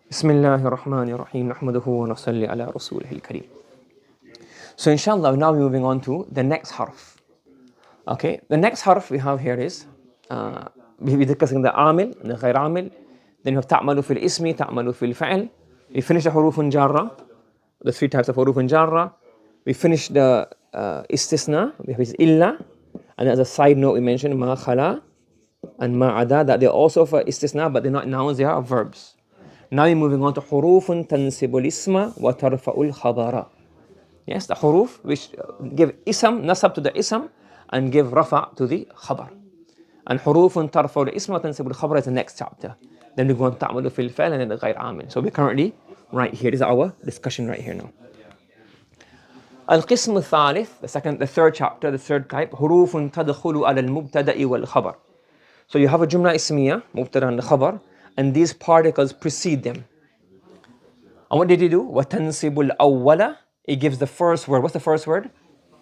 بسم الله الرحمن الرحيم نحمده ونصلي على رسوله الكريم. So inshallah, now we're moving on to the next harf. Okay, the next harf we have here is we're discussing the amil and the غير amil. Then you have تعمل في الاسم, تعمل في الفعل. We finish the حروف جارة, the three types of حروف جارة. We finish the istisna, we have إلا. And as a side note, we mentioned ما خلا and ما عدا, that they're also for istisna, but they're not nouns, they are verbs. Now we're moving on to حروف تنصب الاسم وترفع الخبر. Yes, the حروف which give ism, nasab to the ism and give rafa to the khabar. And حروف ترفع الاسم وتنصب الخبر is the next chapter. Then we go on to تعمل في الفعل and then the غير عامل. So we're currently right here. This is our discussion right here now. القسم الثالث, the third chapter, the third type, حروف تدخل على المبتدأ والخبر. So you have a جملة اسمية, مبتدأ and خبر, and these particles precede them. And what did he do? وَتَنْصِبُ الْأَوَّلَ. It gives the first word. What's the first word?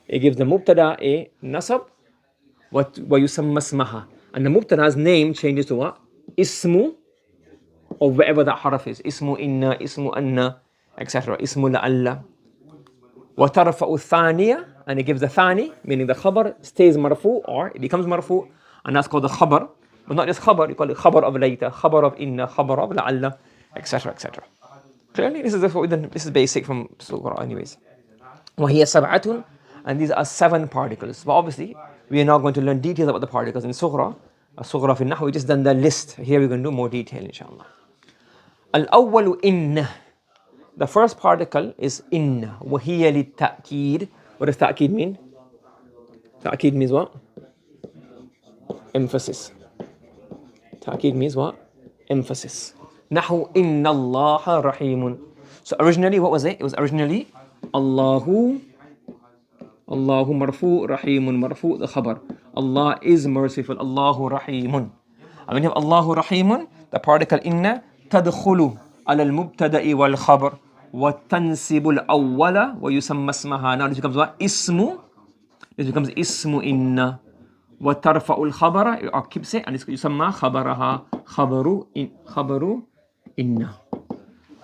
It gives the mubtada a nasab. وَيُسَمَّ اسْمَهَا. And the mubtada's name changes to what? Ismu, or whatever that harf is. Ismu inna, ismu anna, etc. Ismu la'alla. وَتَرْفَعُ الثَّانِيَةِ. And it gives the thani, meaning the khabar stays marfu, or it becomes marfu, and that's called the khabar. But not just khabar, you call it khabar of layta, khabar of inna, khabar of la'alla, etc. etc. Clearly, this is basic from Surah anyways. وَهِيَ سَبْعَةٌ. And these are 7 particles. But obviously, we are now going to learn details about the particles in Surah. Surah fi An-Nahw, we just done the list. Here we're going to do more detail, inshallah. Al-awwalu inna. The first particle is inna. وَهِيَ لِلتَّأْكِيد. What does ta'keed mean? Ta'keed means what? Emphasis. Ta'keed means what? Emphasis. Nahu inna Allah rahimun. So originally, what was it? It was originally Allahu marfu, rahimun marfu, the khabar. Allah is merciful, Allahu rahimun. And when you have Allahu rahimun, the particle inna tadkhulu ala al-mubtada'i wal khabar wa tansibu al-awwala wa yusamma ismaha. Now this becomes what? Ismu. This becomes ismu inna. وترفع الخبر, or keeps it, and it's يسمى خبرها خبر إن.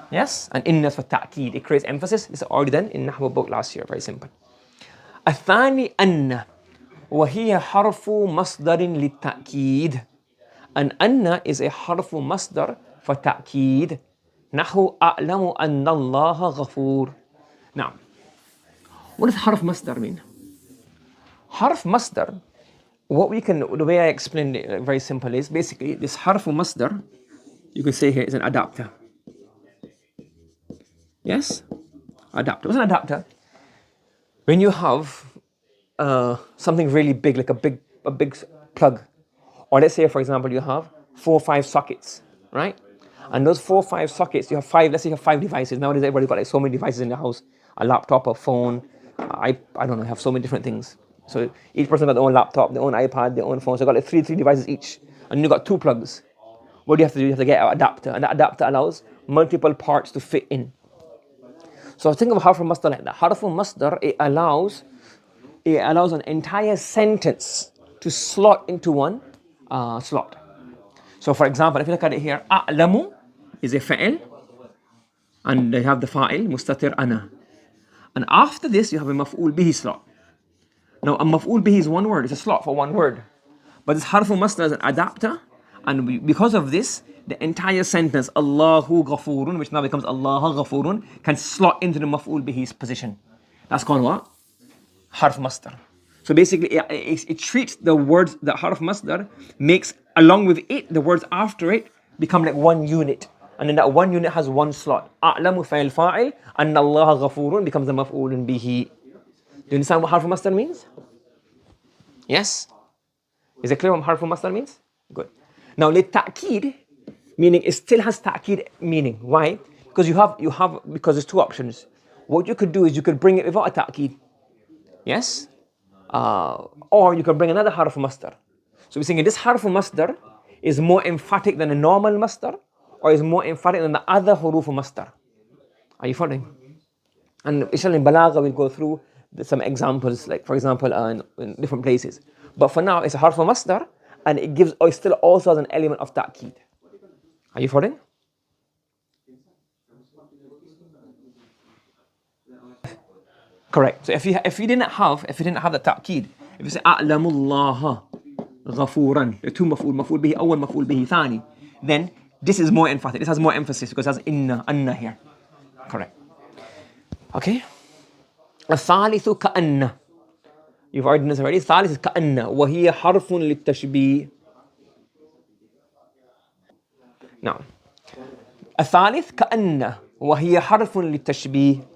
Yes, and إن for تأكيد, it creates emphasis. This is already done in Nahw book last year, very simple. الثاني أن, وهي حرف مصدر للتأكيد. And أن is a حرف مصدر for تأكيد. نحو أعلم أن الله غفور. Now, what does حرف مصدر mean? حرف مصدر, the way I explain it very simple is, basically this harfu masdar, you can say here, is an adapter. Yes? Adapter. What's an adapter? When you have something really big, like a big plug, or let's say for example you have 4 or 5 sockets, right? And those 4 or 5 sockets, you have 5, let's say you have 5 devices. Nowadays everybody's got like so many devices in the house, a laptop, a phone, I don't know, have so many different things. So each person got their own laptop, their own iPad, their own phone. So you got like three devices each. And you got 2 plugs. What do you have to do? You have to get an adapter. And that adapter allows multiple parts to fit in. So think of harfu masdar like that. Harfu masdar, it allows an entire sentence to slot into one slot. So for example, if you look at it here, a'lamu is a fa'il. And they have the fa'il, mustatir ana. And after this, you have a maf'ul bihi slot. Now, a maf'ul bihi is one word, it's a slot for one word. But this harfu masdar is an adapter, and because of this, the entire sentence, Allahu ghafurun, which now becomes Allah ghafurun, can slot into the maf'ul bihi's position. That's called what? Harf masdar. So basically, it treats the words, the harf masdar makes, along with it, the words after it become like one unit. And then that one unit has one slot. A'lamu fa'il fa'il, and Allah ghafurun becomes the maf'ulun bihi. Do you understand what harfu masdar means? Yes? Is it clear what harfu masdar means? Good. Now, ta'keed, meaning it still has ta'keed meaning. Why? Because because there's 2 options. What you could do is you could bring it without a ta'keed. Yes? Or you could bring another harfu masdar. So we're saying this harfu masdar is more emphatic than a normal masdar, or is more emphatic than the other hurufu masdar. Are you following? And inshallah in balagha we'll go through some examples, like for example in different places. But for now, it's a harf masdar, and it still also has an element of ta'keed. Are you following? Correct. So if you didn't have the ta'kid, if you say a'lamullaha ghafuran, the two maf'ul bihi awwal, maf'ul bihi thani, then this is more emphatic. This has more emphasis because it has anna here. Correct. Okay. الثالث كأن. You've already done this already. الثالث كأن وهي حرف للتشبيه. Now, الثالث كأن وهي حرف للتشبيه.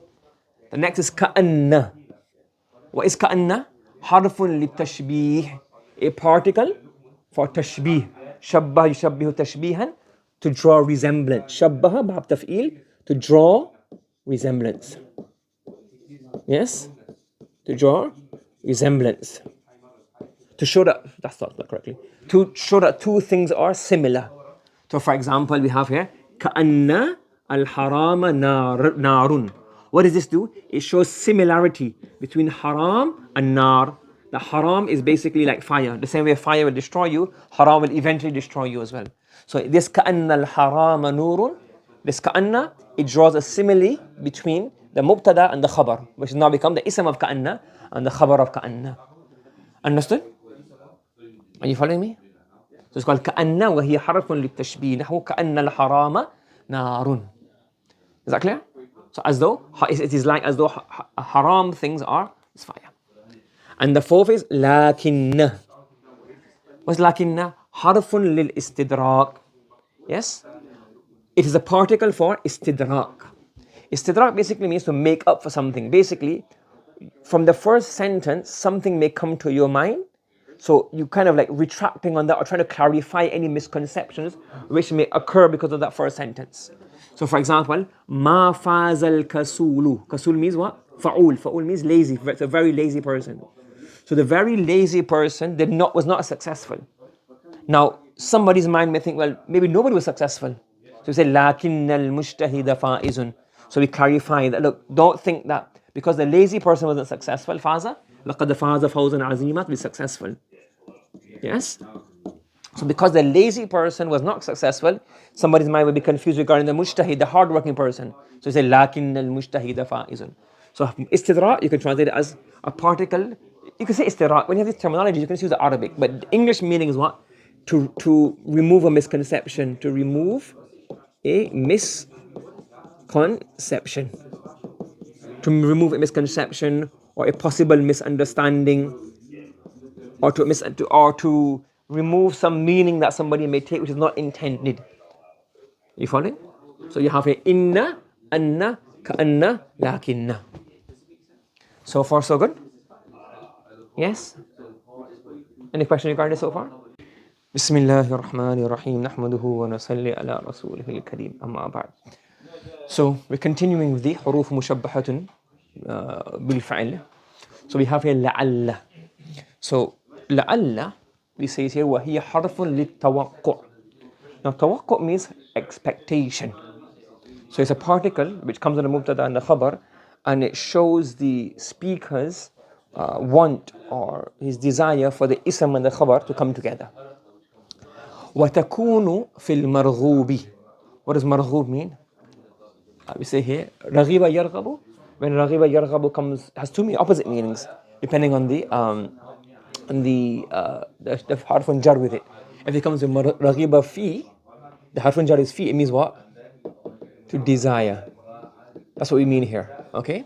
The next is كأن. What is كأن? حرف للتشبيه. A particle for تشبيه. شبه يشبه تشبيها, to draw resemblance. شبه باب تفعيل, to draw resemblance. Yes? To draw resemblance. To show that, that's not correctly. To show that two things are similar. So for example, we have here كأن الحرام نار. What does this do? It shows similarity between haram and nar. The haram is basically like fire. The same way fire will destroy you, haram will eventually destroy you as well. So this كأن الحرام نور, this كأن, it draws a simile between the mubtada and the khabar, which has now become the ism of كأن and the khabar of كأن. Understood? Are you following me? So it's called كأن وهي حرف للتشبيه نحو كأن الحرام نار. Is that clear? So as though, it is like as though haram things are fire. And the fourth is لكن. What's لكن? حرف للاستدراك. Yes? It is a particle for istidrak. Istidrak basically means to make up for something. Basically, from the first sentence, something may come to your mind. So you kind of like retracting on that or trying to clarify any misconceptions which may occur because of that first sentence. So for example, ما فاز الكسول. Kasul means what? Fa'ul. Fa'ul means lazy. It's a very lazy person. So the very lazy person was not successful. Now, somebody's mind may think, well, maybe nobody was successful. So we say, لكن المجتهد فائز. So we clarify that, look, don't think that because the lazy person wasn't successful, فاز, لقد فاز فوزا عظيما, to be successful. Yes? So because the lazy person was not successful, somebody's mind will be confused regarding the mujtahid, the hardworking person. So you say, لكن المجتهد فائز. So istidrak, you can translate it as a particle. You can say istidrak. When you have this terminology, you can use the Arabic. But the English meaning is what? To remove a misconception. To remove a misconception. To remove a misconception or a possible misunderstanding. Or to remove some meaning that somebody may take which is not intended. You following? So you have a inna, anna, ka'anna, lakinna. So far so good? Yes? Any question regarding this so far? Bismillahir Rahmanir Rahim. Nahmaduhu wa nusalli ala rasulihil kareem. Amma ba'd. So we're continuing with the حروف مشبهة بالفعل. So we have here لعل. So لعل, we say here وهي حرف للتوقع. Now توقع means expectation. So it's a particle which comes in the mubtada and the khabar, and it shows the speaker's want or his desire for the ism and the khabar to come together. وتكون في المرغوب. What does marghub mean? We say here رغب يرغب. When رغب يرغب has two opposite meanings depending on the harf jar with it. If it comes with رغب في, the harf jar is fi, it means what? To desire. That's what we mean here. Okay?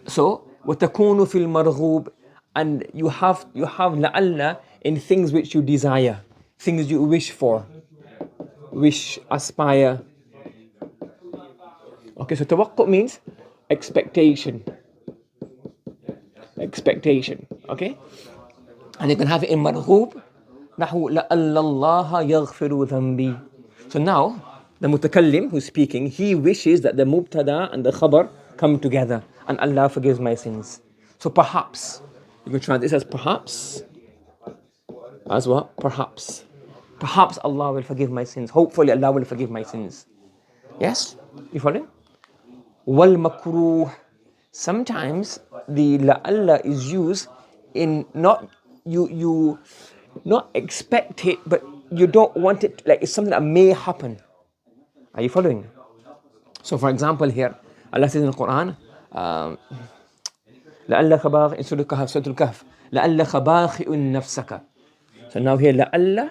So وتكون في المرغوب, and you have لعل in things which you desire, things you wish for, aspire. Okay, so توقع means expectation. Okay? And you can have it in مرغوب نحو لعل الله يغفر ذنبي. So now the mutakallim who's speaking, he wishes that the mubtada and the khabar come together and Allah forgives my sins. So perhaps, you can translate this as perhaps. As what? Perhaps. Perhaps Allah will forgive my sins. Hopefully Allah will forgive my sins. Yes? You follow? Wal makruh. Sometimes the la'alla is used in not expect it, but you don't want it, like it's something that may happen. Are you following? So for example here, Allah says in the Quran, لَأَلَّكَ بَاخِئٌ in Surah Al-Kahf, لَأَلَّكَ بَاخِئٌ نَفْسَكَ. So now here, لَأَلَّ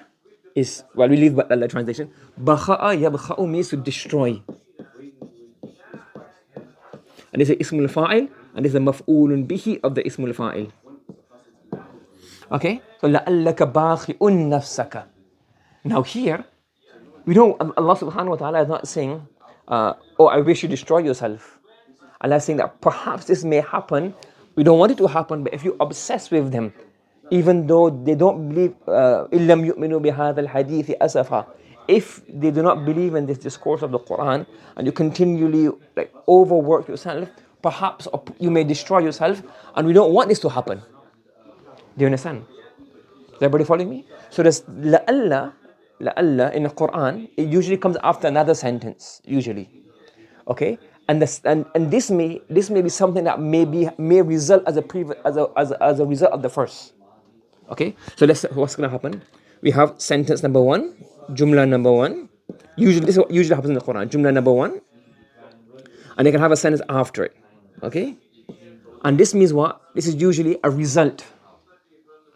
is, well, we leave the translation. بَخَأَ يَبْخَأُ means to destroy. And this is ismul fa'il, and this is the maf'ulun bihi of the ismul fa'il. Okay? So لَأَلَّكَ بَاخِئٌ نَفْسَكَ. Now here, we don't, Allah subhanahu wa ta'ala is not saying, oh, I wish you destroy yourself. Allah is saying that perhaps this may happen. We don't want it to happen, but if you obsess with them, even though they don't believe, إِلَّمْ يُؤْمِنُوا بِهَذَا الْحَدِيثِ أَسَفًا, if they do not believe in this discourse of the Quran, and you continually like overwork yourself, perhaps you may destroy yourself, and we don't want this to happen. Do you understand? Is everybody following me? So this لَأَلَّ in the Quran, it usually comes after another sentence, usually. Okay? And this may be something that may result as a result of the first. Okay? So what's gonna happen? We have sentence number one, jumla number one. Usually this is what usually happens in the Quran. Jumla number one. And they can have a sentence after it. Okay? And this means what? This is usually a result.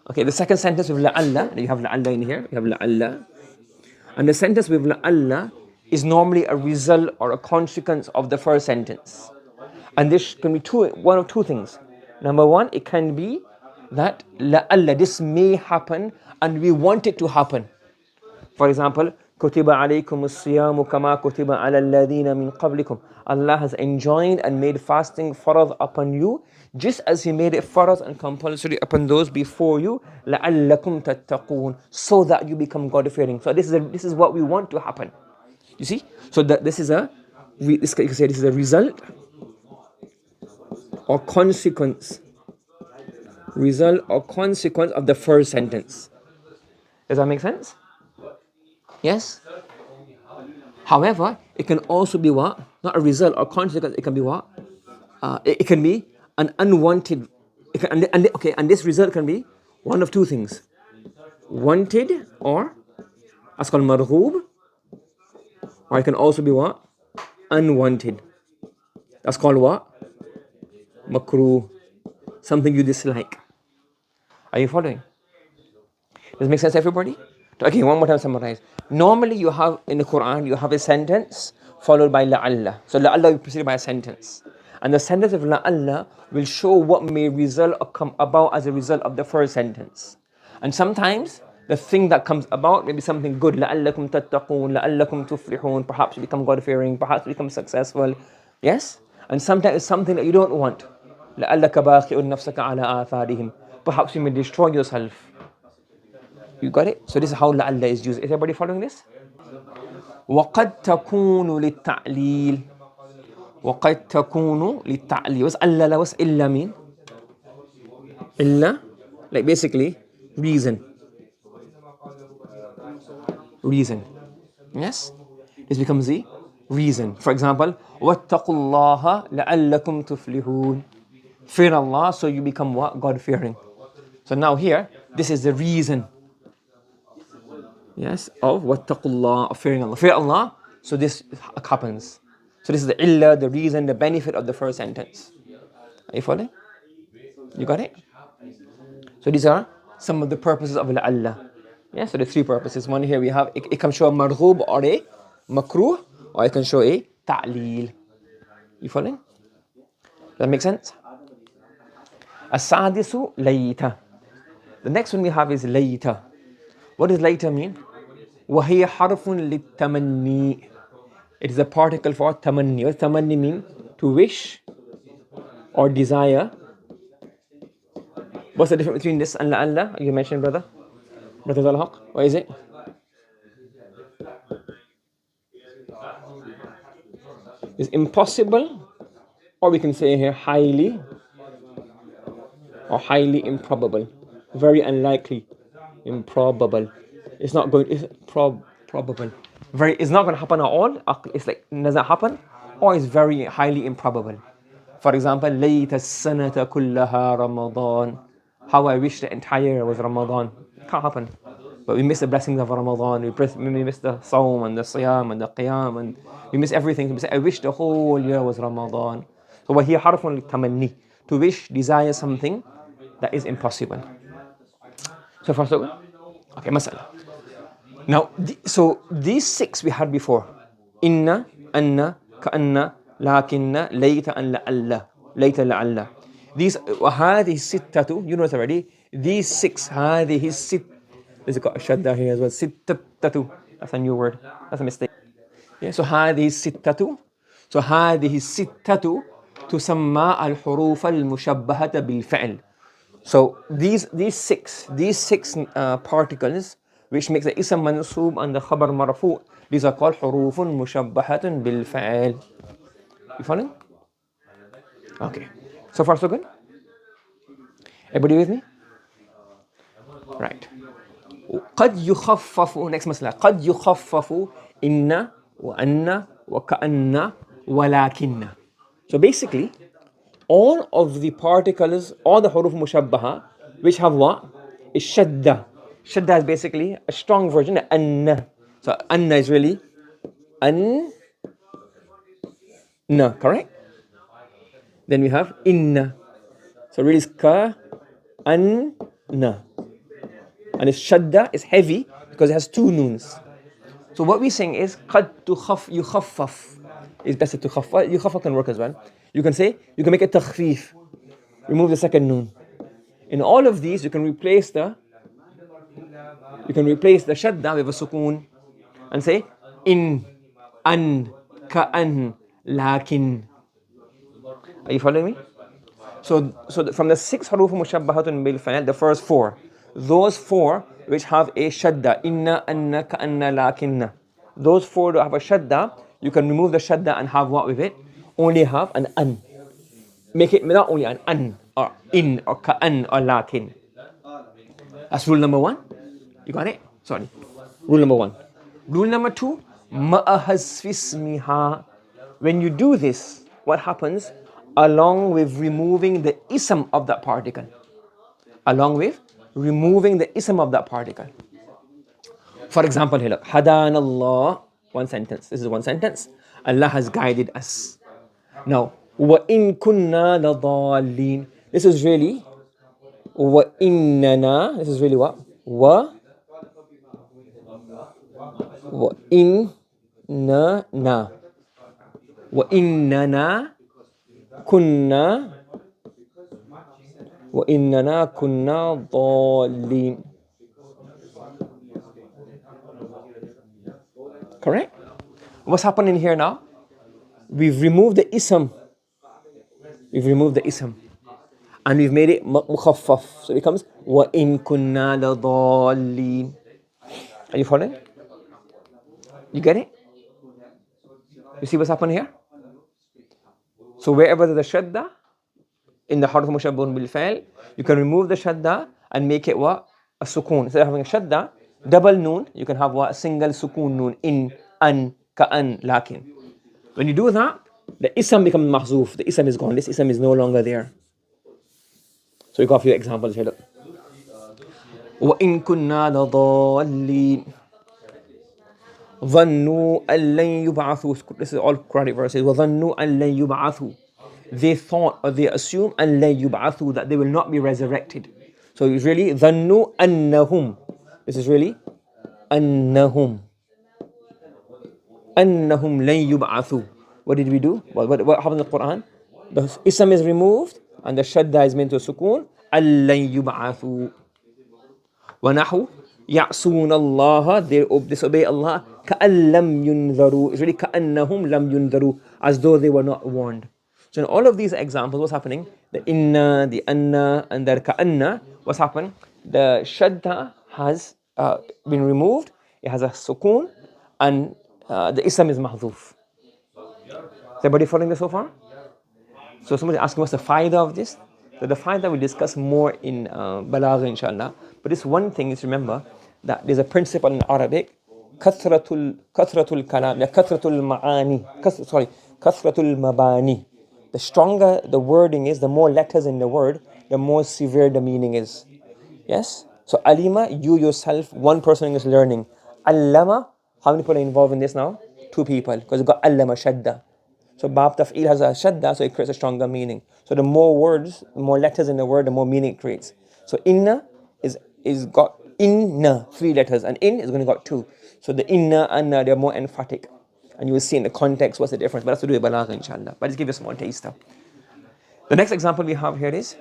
Okay, the second sentence with la'alla, you have la'alla in here, you have la'alla. And the sentence with la'alla is normally a result or a consequence of the first sentence. And this can be one of two things. Number one, it can be that la'alla, this may happen and we want it to happen. For example, كُتِبَ عَلَيْكُمُ الصِّيَامُ كَمَا كُتِبَ عَلَى الَّذِينَ مِنْ قَبْلِكُمْ. Allah has enjoined and made fasting farad upon you, just as He made it farad and compulsory upon those before you, لَعَلَّكُمْ تَتَّقُونَ, so that you become God-fearing. So this is what we want to happen. You see? So that this is a result or consequence. Result or consequence of the first sentence. Does that make sense? Yes? However, it can also be what? Not a result or consequence, it can be what? It can be an unwanted, and this result can be one of two things. Wanted, or that's called marghoob, or it can also be what? Unwanted. That's called what? Makruh. Something you dislike. Are you following? Does it make sense, everybody? Okay, one more time summarize. Normally you have, in the Quran, you have a sentence followed by la'alla. So la'alla will precede by a sentence. And the sentence of la'alla will show what may result or come about as a result of the first sentence. And sometimes the thing that comes about may be something good. لَعَلَّكُمْ تَتَّقُونَ لَعَلَّكُمْ تُفْلِحُونَ. Perhaps you become God-fearing, perhaps you become successful. Yes? And sometimes it's something that you don't want. لَعَلَّكَ بَاخِئٌ نَفْسَكَ عَلَىٰ آثَارِهِمْ. Perhaps you may destroy yourself. You got it? So this is how la'alla is used. Is everybody following this? وَقَدْ تَكُونُ لِلتَّعْلِيلِ. وَقَدْ تَكُونُ لِلتَّعْلِيلِ. What's alla? What's illa mean? Illa, like basically, reason. Reason. Yes? This becomes the reason. For example, وَاتَّقُوا اللَّهَ لَعَلَّكُمْ تُفْلِحُونَ. Fear Allah, so you become what? God-fearing. So now here, this is the reason. Yes, of wattaqullah, of fearing Allah. Fear Allah, so this happens. So this is the illa, the reason, the benefit of the first sentence. Are you following? You got it? So these are some of the purposes of la'alla. Yeah, so the three purposes. One here we have, it can show a marghoob or a makruh, or it can show a ta'leel. You following? Does that make sense? As-sadisu layta. The next one we have is layta. What does layta mean? وَهِيَ حَرْفٌ لِلتَّمَنِّي. It is a particle for tamanni. What does tamanni mean? To wish or desire. What's the difference between this and la'alla? You mentioned, brother? Brother Zalhaq, what is it? It's impossible, or we can say here highly, or highly improbable. Very unlikely. Improbable. It's not going. It's probable. It's not going to happen at all. It's like does it happen, or it's very highly improbable. For example, لَيْتَ السَّنَةَ كُلَّهَا رَمَضَانَ. How I wish the entire year was Ramadan. It can't happen. But we miss the blessings of Ramadan, we miss the Sawm and the Siyam and the Qiyam, and we miss everything. We say, I wish the whole year was Ramadan. So وَهِيَ حَرْفٌ لِلتَّمَنِّي, to wish, desire something that is impossible. So far so good? Okay, masala. Now, so these 6 we had before. Inna, anna, ka'anna, lakinna, layta, and la'alla. Layta, la'alla. These, وَهَذِهِ السِّتَّةُ, you know it already. These 6, هَذِهِ السِّتَّةُ. There's got a shadda here as well. Sittatu. That's a new word. That's a mistake. Yeah, so هذه الستة. So هذه الستة تسمى الحروف المشبهة بالفعل. So these 6 particles which makes the ism mansoob and the khabar marfu', these are called حروف مشبهة بالفعل. You following? Okay. So far so good? Everybody with me? Right. قد يخفف, next مسألة, قد يخفف إن وأن وكأن ولكن. So basically, all of the particles, all the huruf mushabbaha, which have what? Is shadda. Shadda is basically a strong version of anna. So anna is really anna, correct? Then we have inna. So really it's ka, anna. And its shadda is heavy because it has 2 noons. So what we're saying is قد يخفف is better to khaffaf. Yukhaffaf can work as well. You can make it تخفيف, remove the second noon. In all of these you can replace the shadda with a sukoon and say in, an, ka'an, lakin. Are you following me? So from the 6 haruf mushabbahatun bil fa'al, the first 4, those 4 which have a shadda, inna, anna, ka'anna, lakinna, those 4 that have a shadda, you can remove the shadda and have what with it? Only have an an. Make it not only an or in or ka'an or lakin. That's rule number 1. You got it? Sorry. Rule number 1. Rule number 2, ma'ahasfismiha. When you do this, what happens? Along with removing the ism of that particle. For example, here look. Hadanallah, one sentence. This is one sentence. Allah has guided us. Now, wa in kunna ladallin. This is really wa innana. This is really what? Wa innana. Wa innana kunna dallin. Correct? What's happening here now? We've removed the ism. And we've made it mukhaffaf. So it becomes wa in kunna ladallin. Are you following? You get it? You see what's happening here? So wherever there's a shadda in the harf mushabbahun bil fa'il, you can remove the shadda and make it what? A sukoon. Instead of having a shadda, double noon, you can have what? A single sukoon noon. In, an, ka'an, lakin. When you do that, the ism becomes mahzoof. The ism is gone. This ism is no longer there. So we got a few examples here. Look. وَإِن كُنَّا لَضَالِّينَ ظَنُّوا أَن لَّن يُبْعَثُوا. This is all Quranic verses. وَظَنُّوا أَن لَّن يُبْعَثُوا. They thought or they assumed أَن لَّن يُبْعَثُوا, that they will not be resurrected. So it's really ظَنُّوا أَنَّهُمْ. This is really أَنَّهُمْ لَن يُبْعَثُوا. What did we do? What happened in the Quran? The ism is removed and the shadda is meant to sukoon. أَن لَّن يُبْعَثُوا. وَنَحُوا يَعْصُونَ اللَّهَ, they disobey Allah. كَأَن لَّمْ يُنذَرُوا. It's really كَأَنَّهُمْ لَمْ يُنذَرُوا, as though they were not warned. So in all of these examples, what's happening? The inna, the anna, and the ka'anna, what's happened? The shadda has been removed. It has a sukoon, and the ism is mahdhuf. Is everybody following this so far? So somebody asking what's the fayda of this? So the fayda we'll discuss more in balagha inshallah. But this one thing is, remember that there's a principle in Arabic, kathratul kalam, kathratul ma'ani, kathratul mabani. The stronger the wording is, the more letters in the word, the more severe the meaning is. Yes? So alima, you yourself, one person is learning. Allama, how many people are involved in this now? 2 people, because you've got allama shadda. So bab taf'il has a shadda, so it creates a stronger meaning. So the more words, the more letters in the word, the more meaning it creates. So inna is got inna, 3 letters, and in is going to got 2. So the inna, anna, they're more emphatic. And you will see in the context what's the difference. But that's to do with balagha, inshallah. But just give you a small taster. The next example we have here is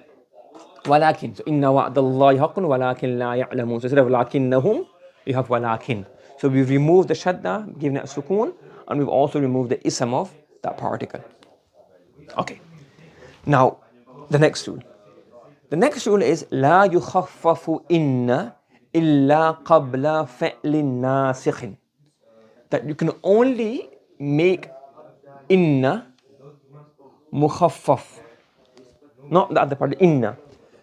walakin. So inna wa'dallahi haqqun walakin la ya'lamun. So instead of lakinnahum, we have walakin. So we've removed the shadda, given it a sukoon, and we've also removed the ism of that particle. Okay. Now, the next rule. The next rule is لا يخفف إن إلا قبل فعل ناسخ. That you can only make inna mukhaffaf. Not the other part, inna.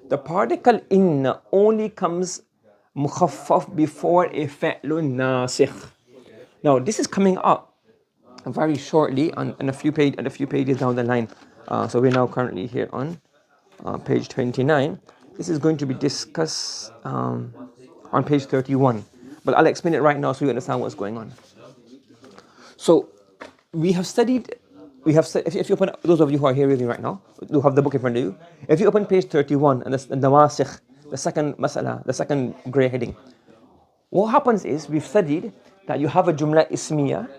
The particle inna only comes mukhaffaf before a fa'lun nasikh. Now this is coming up very shortly on a few pages down the line. So we're now currently here on page 29. This is going to be discussed on page 31. But I'll explain it right now so you understand what's going on. So we have studied, if you open, those of you who are here with me right now, who have the book in front of you, if you open page 31 and the nasikh, the second mas'ala, the second grey heading, what happens is we've studied that you have a jumla ismiya,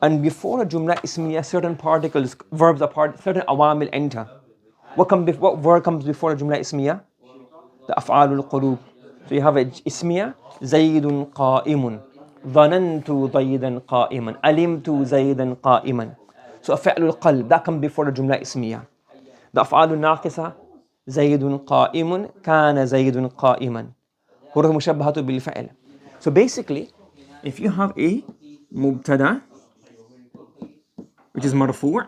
and before a jumla ismiya, certain particles, verbs are certain awamil enter. What verb comes before a jumla ismiya? The af'alul qulub. So you have a ismiya, Zaydun qa'imun, dhanantu Zaydan qa'iman, alimtu Zaydan qa'iman. So a fa'lul qalb, that comes before the jumla ismiya. The af'alul naqisa, Zaydun qa'imun, kana Zaydun qa'iman. Huruf mushabbahatu bil fa'il. So basically, if you have a mubtada, which is marfu',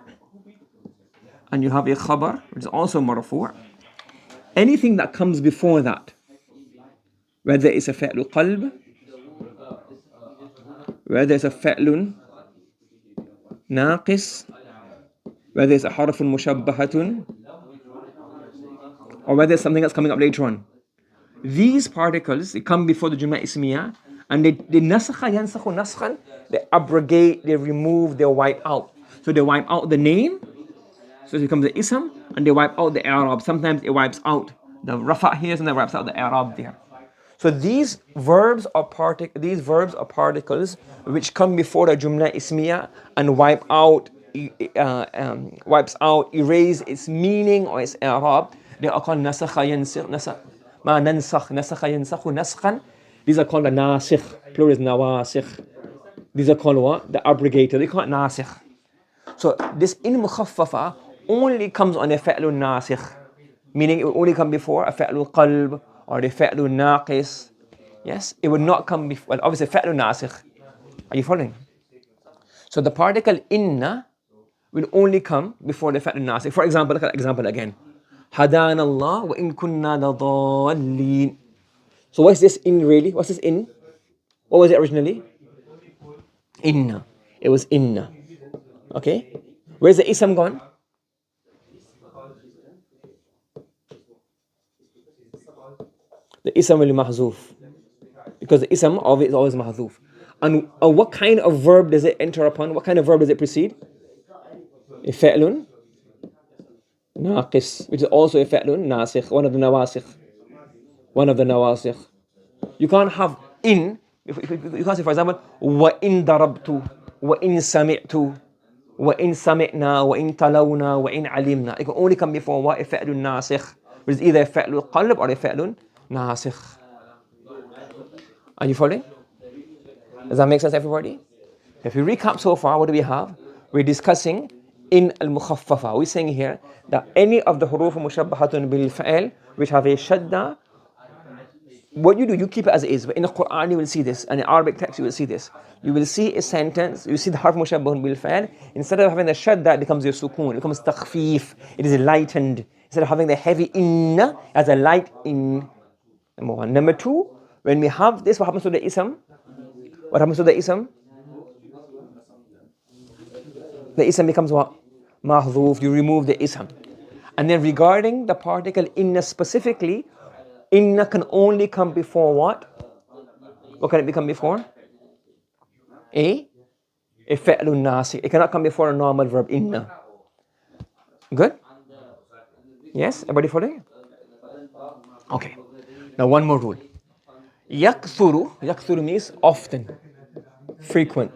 and you have a khabar, which is also marfu', anything that comes before that, whether it's a fa'lul qalb, whether it's a fa'lun naqis, whether it's a harfun mushabbahatun, or whether it's something that's coming up later on. These particles, they come before the jumla ismiya, and they nasakha yansakhu naskhan, they abrogate, they remove, they wipe out. So they wipe out the name, so it becomes the ism, and they wipe out the i'rab. Sometimes it wipes out the rafa here, and it wipes out the i'rab there. So these verbs are particles which come before the jumla ismiya and wipes out, erase its meaning or its i'rab. They are called nasakha yansakh, ma nansakh, nasakha yansakhu naskhan. These are called the nasikh, plural is nawasikh. These are called what? The abrogator. They call it nasikh. So this in mukhaffafa only comes on a fa'lun nasikh, meaning it will only come before a fa'lul qalb or the fa'lun naqis. Yes, it would not come before, well, obviously fa'lun nasikh. Are you following? So the particle inna will only come before the fa'lun nasikh. For example, look at the example again. Hadana Allah wa in kunna ladallin. So what's this in really? What's this in? What was it originally? Inna. It was inna. Okay? Where's the ism gone? The ism will be mahzuf. Because the ism of it is always mahzuf. And what kind of verb does it enter upon? What kind of verb does it precede? A fa'lun naqis, which is also a fa'lun nasikh, one of the nawasikh. You can't have in, you can't say, for example, wa in darabtu, wa in sami'tu, wa in sami'na, wa in talawna, wa in alimna. It can only come before what? A fa'lun nasikh, which is either a fa'lun qalb or a fa'lun nasikh. Are you following? Does that make sense, everybody? If we recap so far, what do we have? We're discussing in al-mukhaffafa. We're saying here that any of the huruf mushabbahatun bil fa'il which have a shadda, what you do, you keep it as it is. But in the Quran you will see this, and in Arabic text you will see this. You will see a sentence, you see the harf mushabbahun bil fa'il, instead of having the shadda, it becomes a sukoon, it becomes takhfif, it is lightened. Instead of having the heavy inna, as a light in. Number one. Number two, when we have this, what happens to the ism? What happens to the ism? The ism becomes what? Mahdhuf, you remove the ism. And then regarding the particle inna specifically, Inna can only come before what? What can it become before? A fi'lun nasik. It cannot come before a normal verb, inna. Good? Yes? Everybody following? Okay. Now one more rule. Yakthuru means often, frequent.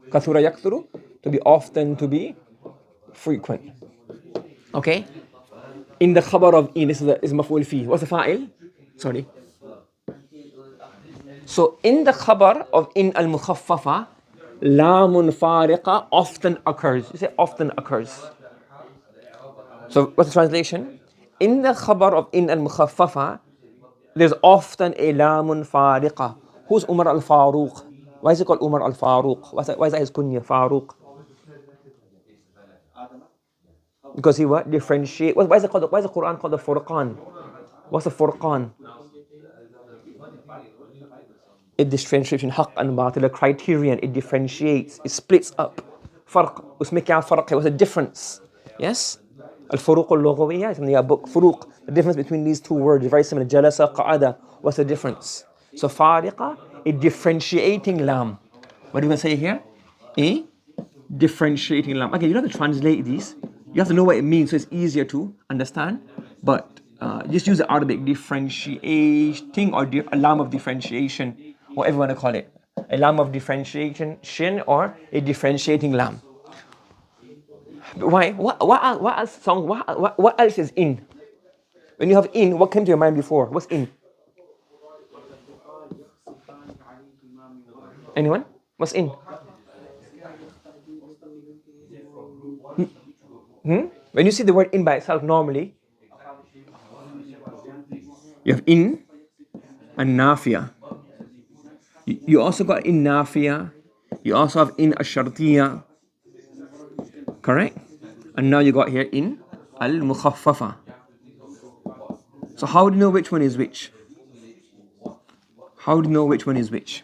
Kathura yakthuru, to be often, to be frequent. Okay? In the khabar of in, this is maf'ul fi. What's the fa'il? Sorry. So in the khabar of in al-mukhaffafa, lamun fariqa often occurs. You say often occurs. So what's the translation? In the khabar of in al-mukhaffafa, there's often a lamun fariqa. Who's Umar al-Faruq? Why is he called Umar al-Faruq? Why is that his kunya, Faruq? Because he what? Differentiate. Why is the Quran called the Furqan? What's the Furqan? It differentiates between haqq and batil, a criterion. It differentiates. It splits up. Farq. Usme kya farq hai? What's the difference? Yes? Al-Furuq al-Lughawiyya is in the book. Furuq. The difference between these two words is very similar. Jalasa, qa'ada. What's the difference? So fariqa, a differentiating lam. What do you want to say here? A differentiating lam. Okay, you don't have to translate these. You have to know what it means so it's easier to understand. But just use the Arabic differentiating or a lam of differentiation, whatever you want to call it. A lam of differentiation, shin, or a differentiating lam. But why? What else is in? When you have in, what came to your mind before? What's in? Anyone? What's in? When you see the word in by itself, normally, you have in and nafiya. You also got in nafiya. You also have in ash-shartiyya. Correct? And now you got here in al-mukhaffafa. So how do you know which one is which? How do you know which one is which?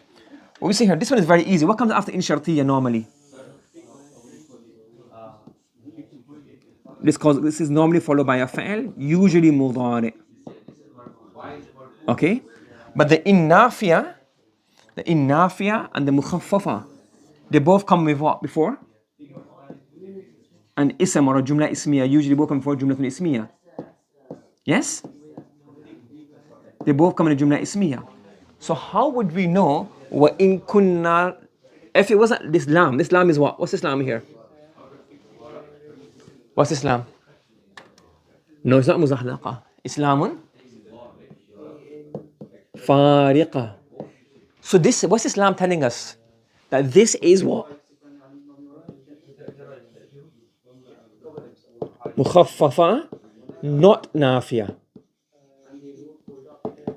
What we see here, this one is very easy. What comes after in shartiyya normally? This is normally followed by a fa'al, usually mudari. Okay? But the in nafiya and the mukhaffafa, they both come with what before? An ism or a jumla ismiya, usually both come before jumla ismiya. Yes? They both come in a jumla ismiya. So how would we know what in kunna, if it wasn't this lam is what? What's this lam here? What's Islam? No, it's not muzahlaqa. Islamun fariqa. So this, what's Islam telling us? That this is what? Mukhaffafa, not nafiya.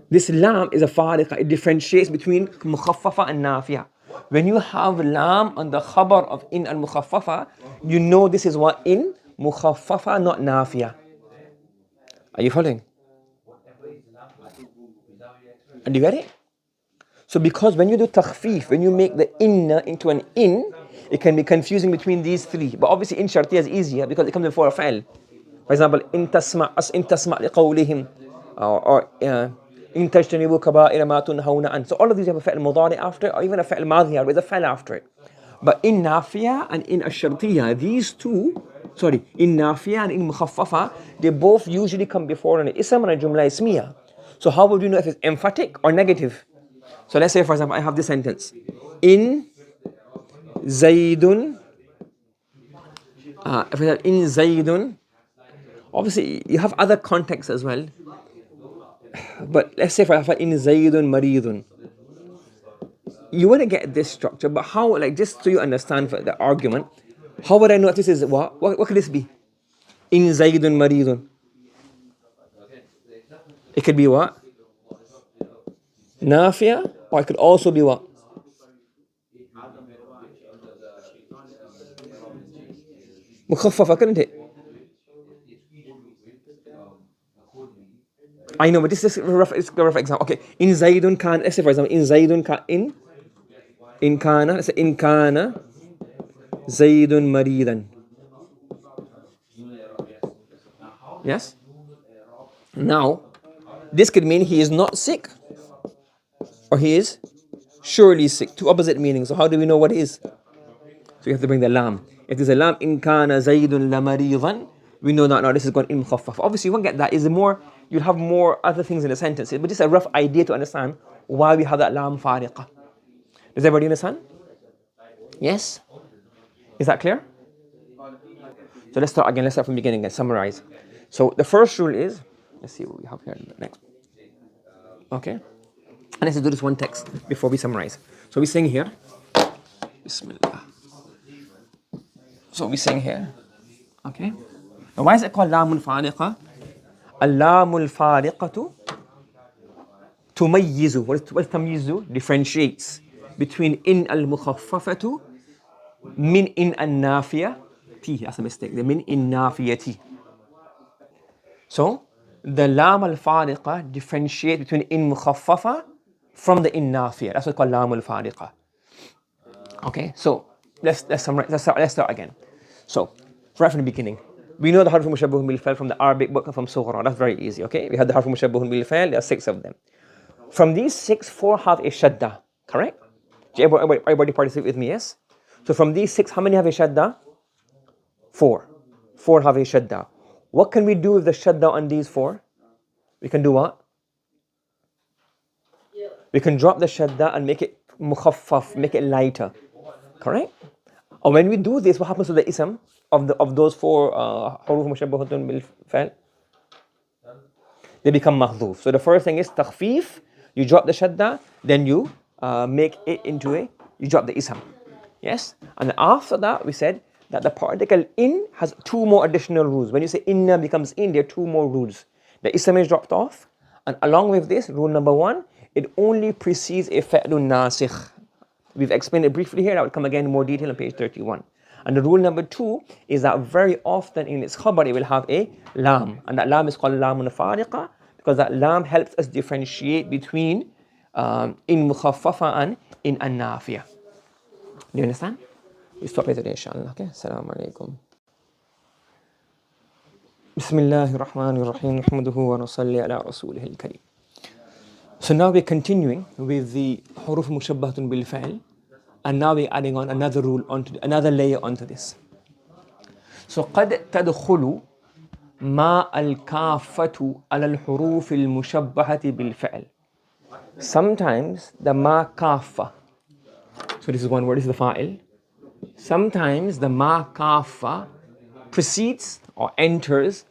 This lam is a fariqa. It differentiates between mukhaffafa and nafiya. When you have lam on the khabar of in and mukhaffafa, you know this is what? In mukhaffafa, not nafiya. Are you following? And you get it? So because when you do takhfif, when you make the inna into an in, it can be confusing between these three. But obviously in shartiyya is easier because it comes before a fa'al. For example, in tasma' liqawlihim, or in tajtanibu kaba'ira ma tunhawna an. So all of these have a fa'al mudari after it, or even a fa'al madhi with a fa'al after it. But in nafiya and in ash-shartiyya, these two, in nafiya and in mukhaffafa, they both usually come before an ism and a jumla ismiya. So how would you know if it's emphatic or negative? So let's say, for example, I have this sentence. In Zaydun, if I have in Zaydun, obviously you have other contexts as well. But let's say if I have in Zaydun Maridun, you want to get this structure, but how, just so you understand for the argument, how would I know if this is what? What could this be? In Zaydun Maridun. It could be what? Nafiya, or it could also be what? Mukhaffafa, couldn't it? I know, but this is a rough example. Okay, in Zaydun Kana, let's say for example, in Zaydun Kana, in Kana, let's say in Kana Zaydun Maridan. Yes? Now, This could mean he is not sick or he is surely sick. Two opposite meanings. So how do we know what it is? So you have to bring the lam. If there's a lam, in kana zaydun lamaridan, we know that now this is going in mukhaffaf. Obviously you won't get that. Is more, you'll have more other things in the sentence. But just a rough idea to understand why we have that lam fariqa. Does everybody understand? Yes? Is that clear? So let's start again. Let's start from the beginning and summarize. So the first rule is, let's see what we have here next. Okay? And let's do this one text before we summarize. So we're saying here, Bismillah. So we're saying here, okay? Now why is it called lamul fariqa? Al-lamul fariqatu tumayyizu. What is tamyizu? Differentiates between in al-mukhaffafatu min in an-nafiya. That's a mistake. The min in nafiyati. So the lam al-fariqa differentiates between in mukhaffafa from the in nafiya. That's what we call lam al-fariqa. Okay, so let's summarize. Let's start again. So right from the beginning, we know the harf mushabbahun bil fa'il from the Arabic book from Sughra. That's very easy. Okay, we had the harf mushabbahun bil fa'il. There are 6 of them. From these 6, 4 have a shadda. Correct? Everybody participate with me? Yes. So from these 6, how many have a shadda? 4. 4 have a shadda. What can we do with the shadda on these 4? We can do what? We can drop the shadda and make it mukhaffaf, make it lighter. Correct? And when we do this, what happens to the ism of those 4 حروف مشبهة بالفعل? They become mahdhuf. So the first thing is تخفيف. You drop the shadda, then you make it into you drop the ism. Yes? And after that, we said that the particle in has 2 more additional rules. When you say inna becomes in, there are 2 more rules. The ism is dropped off, and along with this, rule number 1, it only precedes a fa'lun nasikh. We've explained it briefly here. I will come again in more detail on page 31. And the rule number 2 is that very often in its khabar it will have a lam, and that lam is called lamun fariqa because that lam helps us differentiate between in mukhaffafa and in an-nafiya. Do you understand? We stop here today, inshallah. Okay. Assalamu alaikum. Bismillahir Rahmanir Rahim. Nahmaduhu wa nusalli ala rasulihil kareem. So now we're continuing with the حروف مشبهة بالفعل, and now we're adding on another rule onto another layer onto this. So قد تدخل ما الكافة على الحروف المشبهة بالفعل. Sometimes the ma kafa. So this is one word. This is the fa'il. Sometimes the ma kafa precedes or enters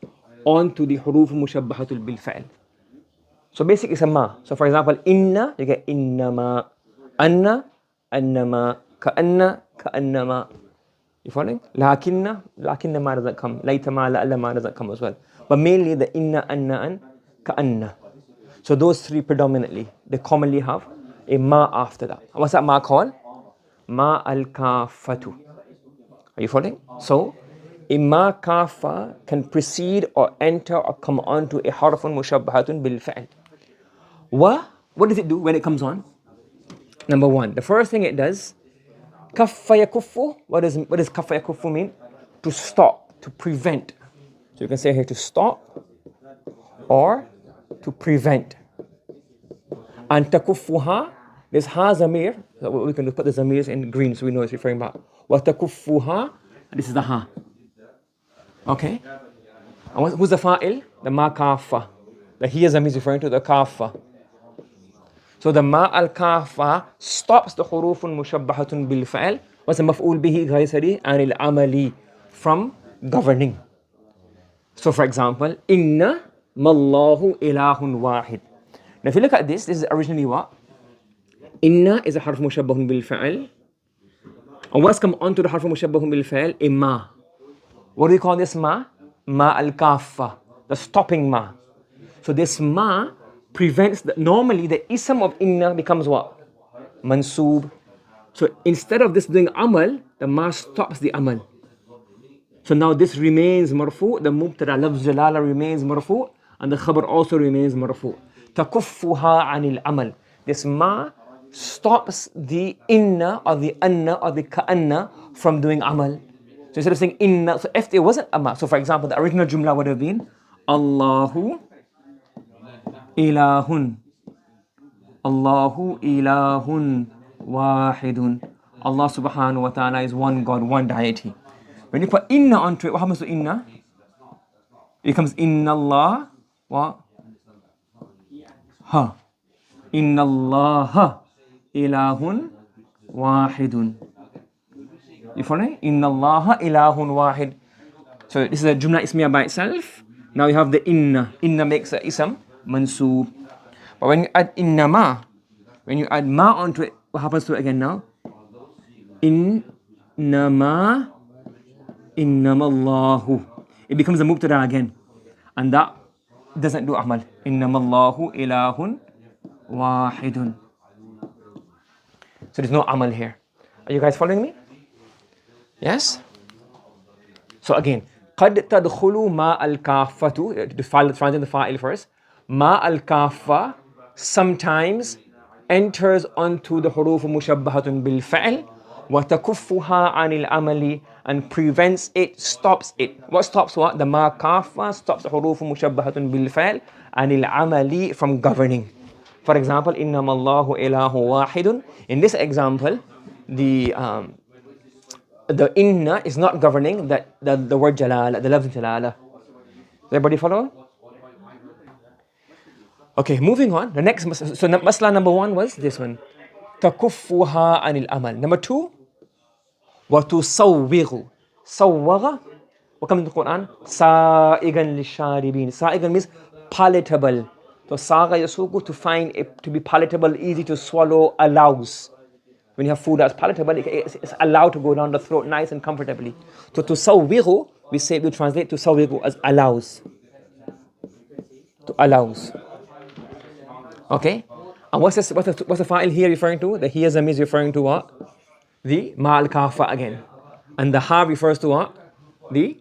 onto the huruf mushabbahatul bil fa'il. So basically it's a ma. So for example, inna, you get innama, anna, annama, ka'anna, ka'annama. You following? Lakinna ma doesn't come. Laytama, la'alla ma doesn't come as well. But mainly the inna, anna, and ka'anna. So those 3 predominantly, they commonly have a ma after that. What's that ma called? Ma al-kafatu. Are you following? So a ma kafa can precede or enter or come onto a harfun mushabbahatun bil fa'il. What does it do when it comes on? Number 1, the first thing it does, kaffa yakuffu. What does kaffa yakuffu mean? To stop, to prevent. So you can say here to stop or to prevent. And takuffuha, this ha zamir. So we can put the zamirs in green so we know it's referring back. Wa takuffuha, this is the ha. Okay? And who's the fa'il? The ma kafa. The hiya zamir is referring to the kafa. So the ma al-kafa stops the hurufun mushabbahatun bil fa'il. What's the maf'ul bihi ghaysari? And al-amali, from governing. So for example, inna mallahu ilahun wahid. Now if you look at this is originally what? Inna is a harf mushabbahun bil fa'il. And what's come onto the harf mushabbahun bil fa'il? A ma. What do we call this ma? Ma al-kafa, the stopping ma. So this ma prevents normally the ism of inna becomes what? Mansoob. So instead of this doing amal, the ma stops the amal. So now this remains marfu, the mubtada lafz jalala remains marfu, and the khabar also remains marfu. Takuffuha anil amal. This ma stops the inna or the anna or the ka'anna from doing amal. So instead of saying inna, so if there wasn't a ma, so for example, the original jumla would have been Allahu ilahun. Allahu ilahun wahidun. Allah subhanahu wa ta'ala is one God, one deity. When you put inna onto it, what happens to inna? It becomes inna Allah wa ha. Inna Allah ilahun wahidun. You follow? Inna Allah ilahun wahid. So this is a jumla ismiya by itself. Now you have the inna. Inna makes a ism mansoob. But when you add inna ma, when you add ma onto it, what happens to it again now? Innama Allahu. It becomes a mubtada again. And that doesn't do amal. Innama Allahu ilahun wahidun. So there's no amal here. Are you guys following me? Yes? So again, قد تدخل ما الكافة. To translate the fa'il first. ما الكافة sometimes enters onto the حروف مشبهة بالفعل وتكفها عن العمل and prevents it, stops it. What stops what? The ما كافة stops the حروف مشبهة بالفعل عن العمل from governing. For example, إنما الله إله واحد. In this example, the inna is not governing the word jalala, the lafz jalala. Everybody follow? Okay, moving on. The next, so masla number 1 was this one. تكفها عن العمل. Number 2, وتصوغ. صوغ. What comes in the Quran? سائغا للشاربين. سائغا means palatable. So saga yasugu, to find it to be palatable, easy to swallow, allows. When you have food that's palatable, it's allowed to go down the throat nice and comfortably. So to sawwiru, we translate to sawwiru as allows. To allows. Okay? And what's the fa'il here referring to? The here is referring to what? The ma'al kafa again. And the ha refers to what? The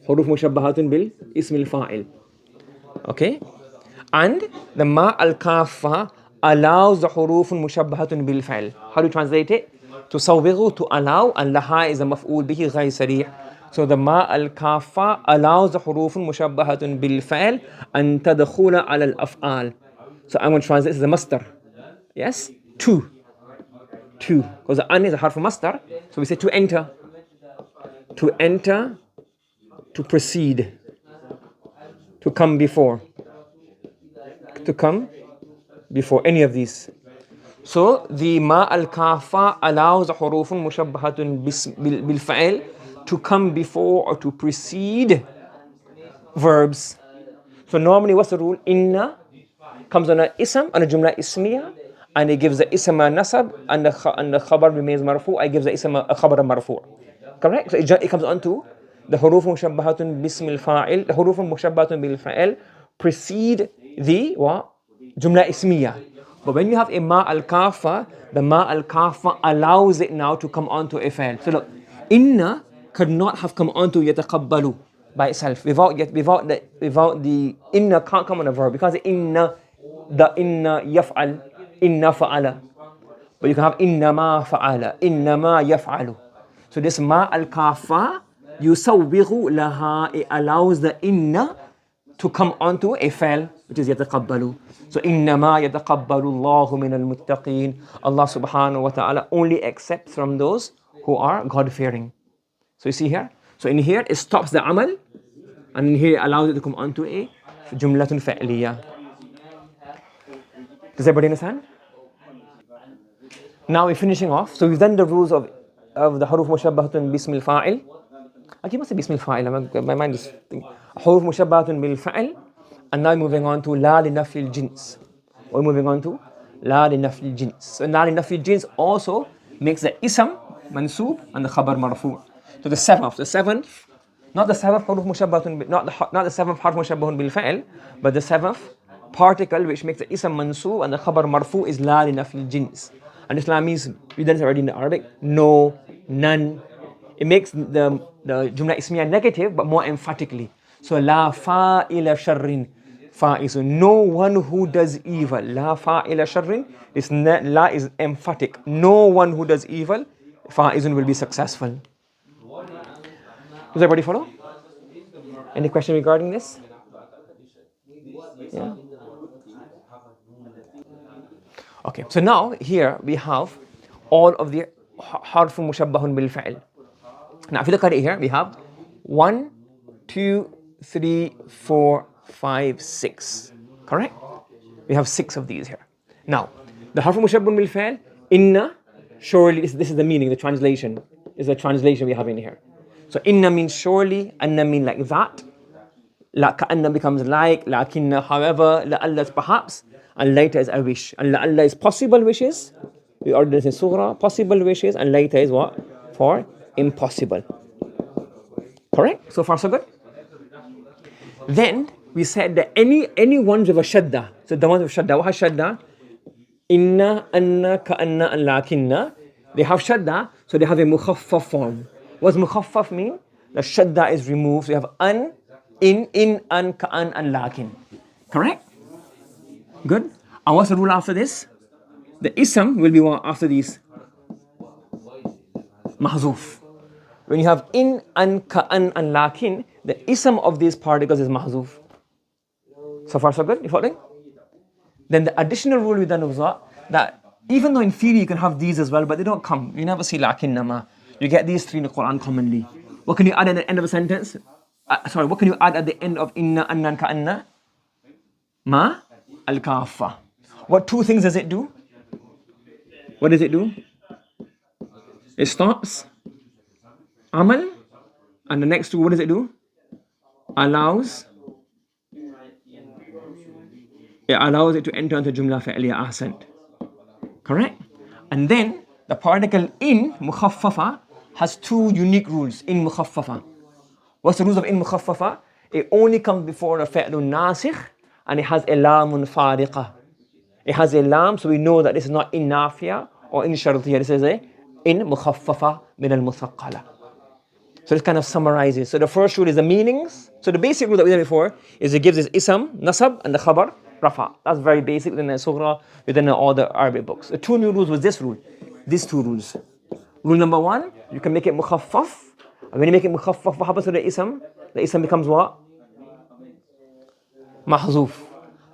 huruf mushabbahatun bil ismil fa'il. Okay? And the ma'al kafa allows the hurufun mushabbahatun bil fa'il. How do you translate it? To sawwighu, to allow, and laha is a maf'ul bihi ghayr sarih. So the ma al kafa allows the hurufun mushabbahatun bil fa'il and tadkhula ala al af'al. So I'm going to translate this as a mastar. Yes? To. Because the an is a harf mastar. So we say to enter. To enter, to proceed. To come before. To come before any of these. So the ma al kafa allows the hurufun mushabbahatun bil fa'il to come before or to precede verbs. So normally what's the rule? Inna comes on an ism, on a jumla ismiya, and it gives the ism a nasab, and the khabar remains marfu', it gives the ism a khabar marfu'. Correct? So it comes on to the huruf mushabbahatun bismil fa'il, the huruf mushabbahatun bil fa'il precede the what? Jumla ismiya. But when you have a ma al kafa, the ma al kafa allows it now to come onto a fa'il. So look, inna could not have come onto yataqabbalu by itself without the inna can't come on a verb, because the inna yaf'al, inna fa'ala. But you can have inna ma fa'ala, inna ma yaf'alu. So this ma al kafa yusawwighu laha, it allows the inna to come onto a fa'il, which is yataqabbalu. So innama yataqabbalu Allahu min al-muttaqeen. Allah subhanahu wa ta'ala only accepts from those who are God-fearing. So you see here? So in here it stops the amal, and in here it allows it to come onto a jumlatun fa'liya. Does everybody understand? Now we're finishing off. So we've done the rules of the huruf mushabbahatun bismil fa'il. Actually, must say bismil fa'il. My mind is thinking. Huruf mushabbahatun bil fa'il. And now moving on to la linafi al-jins. We're moving on to la linafi al-jins. So la linafi al-jins also makes the ism mansoob and the khabar marfu'. So the seventh, not the seventh huruf mushabbahatun, not the seventh harf mushabbahun bil fa'il, but the seventh particle which makes the ism mansoob and the khabar marfu' is la linafi al-jins. And Islam means, we've done this already in the Arabic, no, none. It makes the jumla ismiya negative but more emphatically. So la fa'ila sharrin fa'izu, no one who does evil. La fa'ila sharrin, la is emphatic. No one who does evil, fa'izun, will be successful. Does everybody follow? Any question regarding this? Yeah? Okay, so now here we have all of the حرف مشبه بالفعل. Now if you look at it here, we have 1, 2, 3, 4, 5, 6. Correct? We have 6 of these here. Now, the حرف مشبه بالفعل, inna, surely, this is the meaning, the translation. Is the translation we have in here. So inna means surely, anna means like that. La ka'anna becomes like, lakinna however, la'alla is perhaps, and later is a wish. And la'alla is possible wishes. We ordered this in Surah, possible wishes, and later is what? For impossible. Correct? So far so good? Then we said that any ones with a shadda, so the ones with shadda, what has shadda? Inna, anna, ka'anna, and lakinna. They have shadda, so they have a mukhaffaf form. What does mukhaffaf mean? The shadda is removed. So you have an, in, an, ka'an, and lakin. Correct? Good. And what's the rule after this? The ism will be what after these? Mahzuf. When you have in, an, ka'an, and lakin, the ism of these particles is mahzuf. So far so good? You following? Then the additional rule we done was what? That even though in theory you can have these as well, but they don't come. You never see lakin nama. You get these 3 in the Quran commonly. What can you add at the end of a sentence? What can you add at the end of inna, anna, ka'anna? Ma? Al-Qalam. What 2 things does it do? What does it do? It stops amal, and the next 2, what does it do? Allows. It allows it to enter into jumla fi'liya ahsant. Correct? And then the particle in mukhaffafa has 2 unique rules in mukhaffafa. What's the rules of in mukhaffafa? It only comes before a fi'lun nasikh, and it has a lamun fariqa. It has a lam, so we know that this is not in nafiya or in shartiyya. This is a in mukhaffafa min al-muthaqqala. So this kind of summarizes. So the first rule is the meanings. So the basic rule that we did before is it gives this ism, nasab, and the khabar, rafa. That's very basic within the surah, within all the Arabic books. The 2 new rules was this rule. These 2 rules. Rule number 1, you can make it mukhaffaf. And when you make it mukhaffaf, what happens to the ism? The ism becomes what? Mahzuf.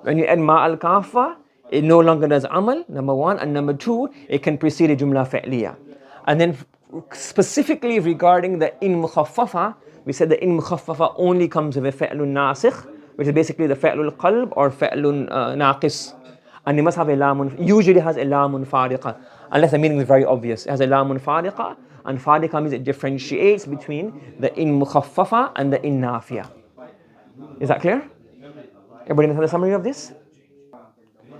When you add ma al-kafa, it no longer does amal, number 1. And number 2, it can precede a jumla fi'liya. And then specifically regarding the in mukhaffafa, we said the in mukhaffafa only comes with a fi'lun nasikh, which is basically the fi'lul qalb or fi'lun naqis. And it must have a lamun, usually has a lamun fariqa, unless the meaning is very obvious. It has a lamun fariqa, and fariqa means it differentiates between the in mukhaffafa and the in nafiya. Is that clear? Everybody understand the summary of this?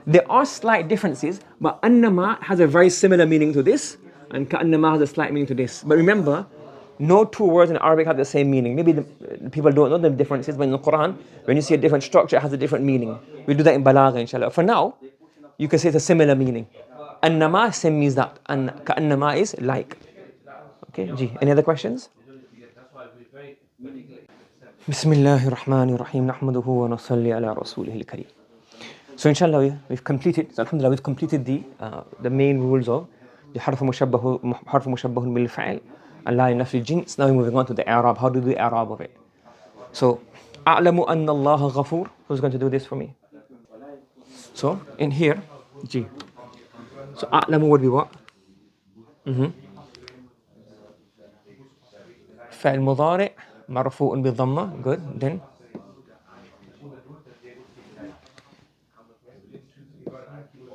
There are slight differences, but annama has a very similar meaning to this, and ka'annama has a slight meaning to this. But remember, no 2 words in Arabic have the same meaning. Maybe the people don't know the differences, but in the Quran, when you see a different structure, it has a different meaning. We'll do that in balagha, inshallah. For now, you can say it's a similar meaning. Annama, same means that, and ka'annama is like. Okay, Ji, any other questions? Bismillahir Rahmanir Rahim. Nahmaduhu wa nasalli ala rasulihil kareem. So inshallah, we've completed, so alhamdulillah, we've completed the main rules of the حرف مشبه بالفعل and لنفي الجنس. Now we're moving on to the إعراب. How do we do the إعراب of it? So أعلم أن الله غفور. Who's going to do this for me? So in here, G. So أعلم would be what? فعل مضارع مرفوع بالضمة. Good. Then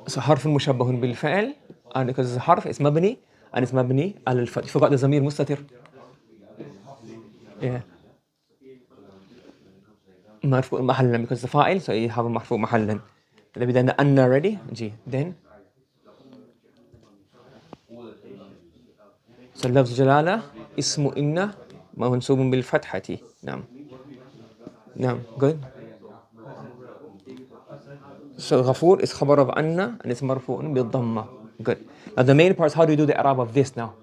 so حرف مشبه بالفعل, and because it's a حرف, it's مبني, and it's مبني على الفتح. You forgot the ضمير مستتر. Yeah. مرفوع محلا, because the فاعل, so you have a مرفوع محلا. Then the أن already. G. Then so لفظ جلالة اسم إن منصوب بالفتحة. نعم. نعم. Good. So غفور is خبر of أن, and it's مرفوع بالضمة. Good. Now the main part is how do you do the إعراب of this now?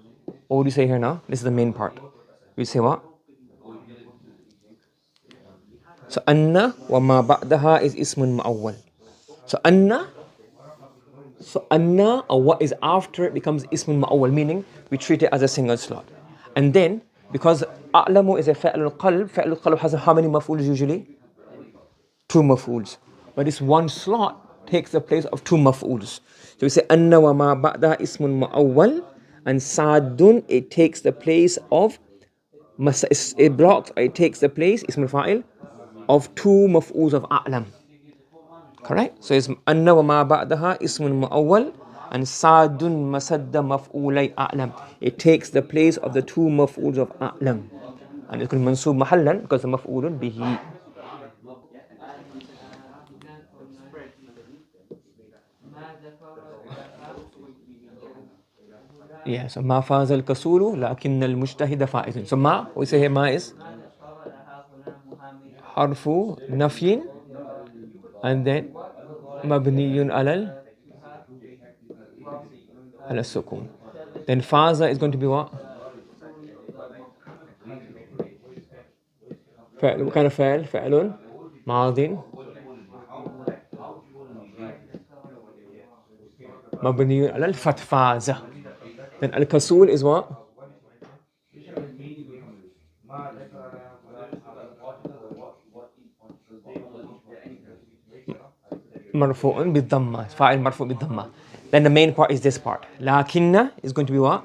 What would you say here now? This is the main part. You say what? So أن وما بعدها is اسم مؤول. So أن, or what is after it becomes اسم مؤول, meaning we treat it as a single slot. And then because أعلم is a فعل القلب has how many مفعولs usually? 2 مفعولs. But this one slot takes the place of two maf'uls. So we say anna wa ma ba'daha ismun mu'awwal, and sadun, it takes the place of, it blocks, or it takes the place, ismul fa'il, of two maf'uls of a'lam. Correct? So it's anna wa ma ba'daha ismun mu'awwal, and sadun masadda maf'ulay a'lam. It takes the place of the two maf'uls of a'lam. And it's called mansub mahallan because the maf'ulun bihi. Yeah, so ma faza al-kasulu lakin al-mujtahida faizun. So ma, we say here ma is harfu nafyin, and then mabniyun ala sukun. Then faza is going to be what? What kind of fa'il? Fa'ilun madin mabniyun ala al-fath, faza. Then al-kasul is what? Marfu'un bid-dhamma. Fa'il marfu' bid-dhamma. Then the main part is this part. Lakinna is going to be what?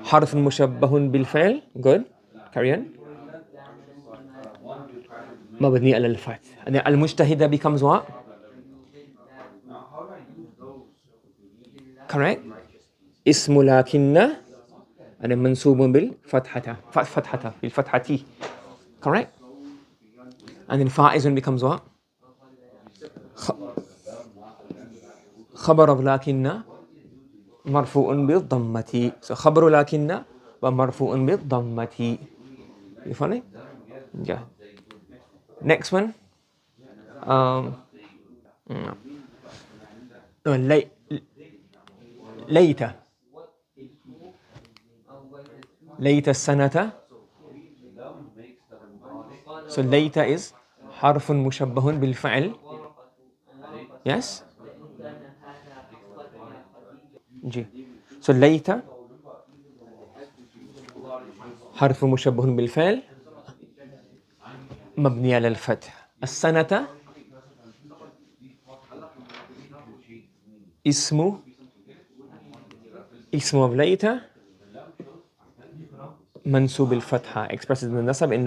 Harfun mushabbahun bil-fa'il. Good. Carry on. Mabni ala al-fath. And then al-mujtahida becomes what? Correct. Ismu lakinna, and then mansubun bil-fathata. Bil-fathati. Correct. And then fa'izun becomes what? Khabar of lakinna marfu'un bil-dhammati. So khabaru lakinna wa marfu'un bil-dhammati. You funny? Yeah. Next one. No. Later. Later sanata. So later is harfun mushabbahun bil-fa'il. Yes? G. So later harfun mushabbahun bil-fa'il مبني على الفتح. السنة اسم of later منسوب الفتحة, expressed in the nasab in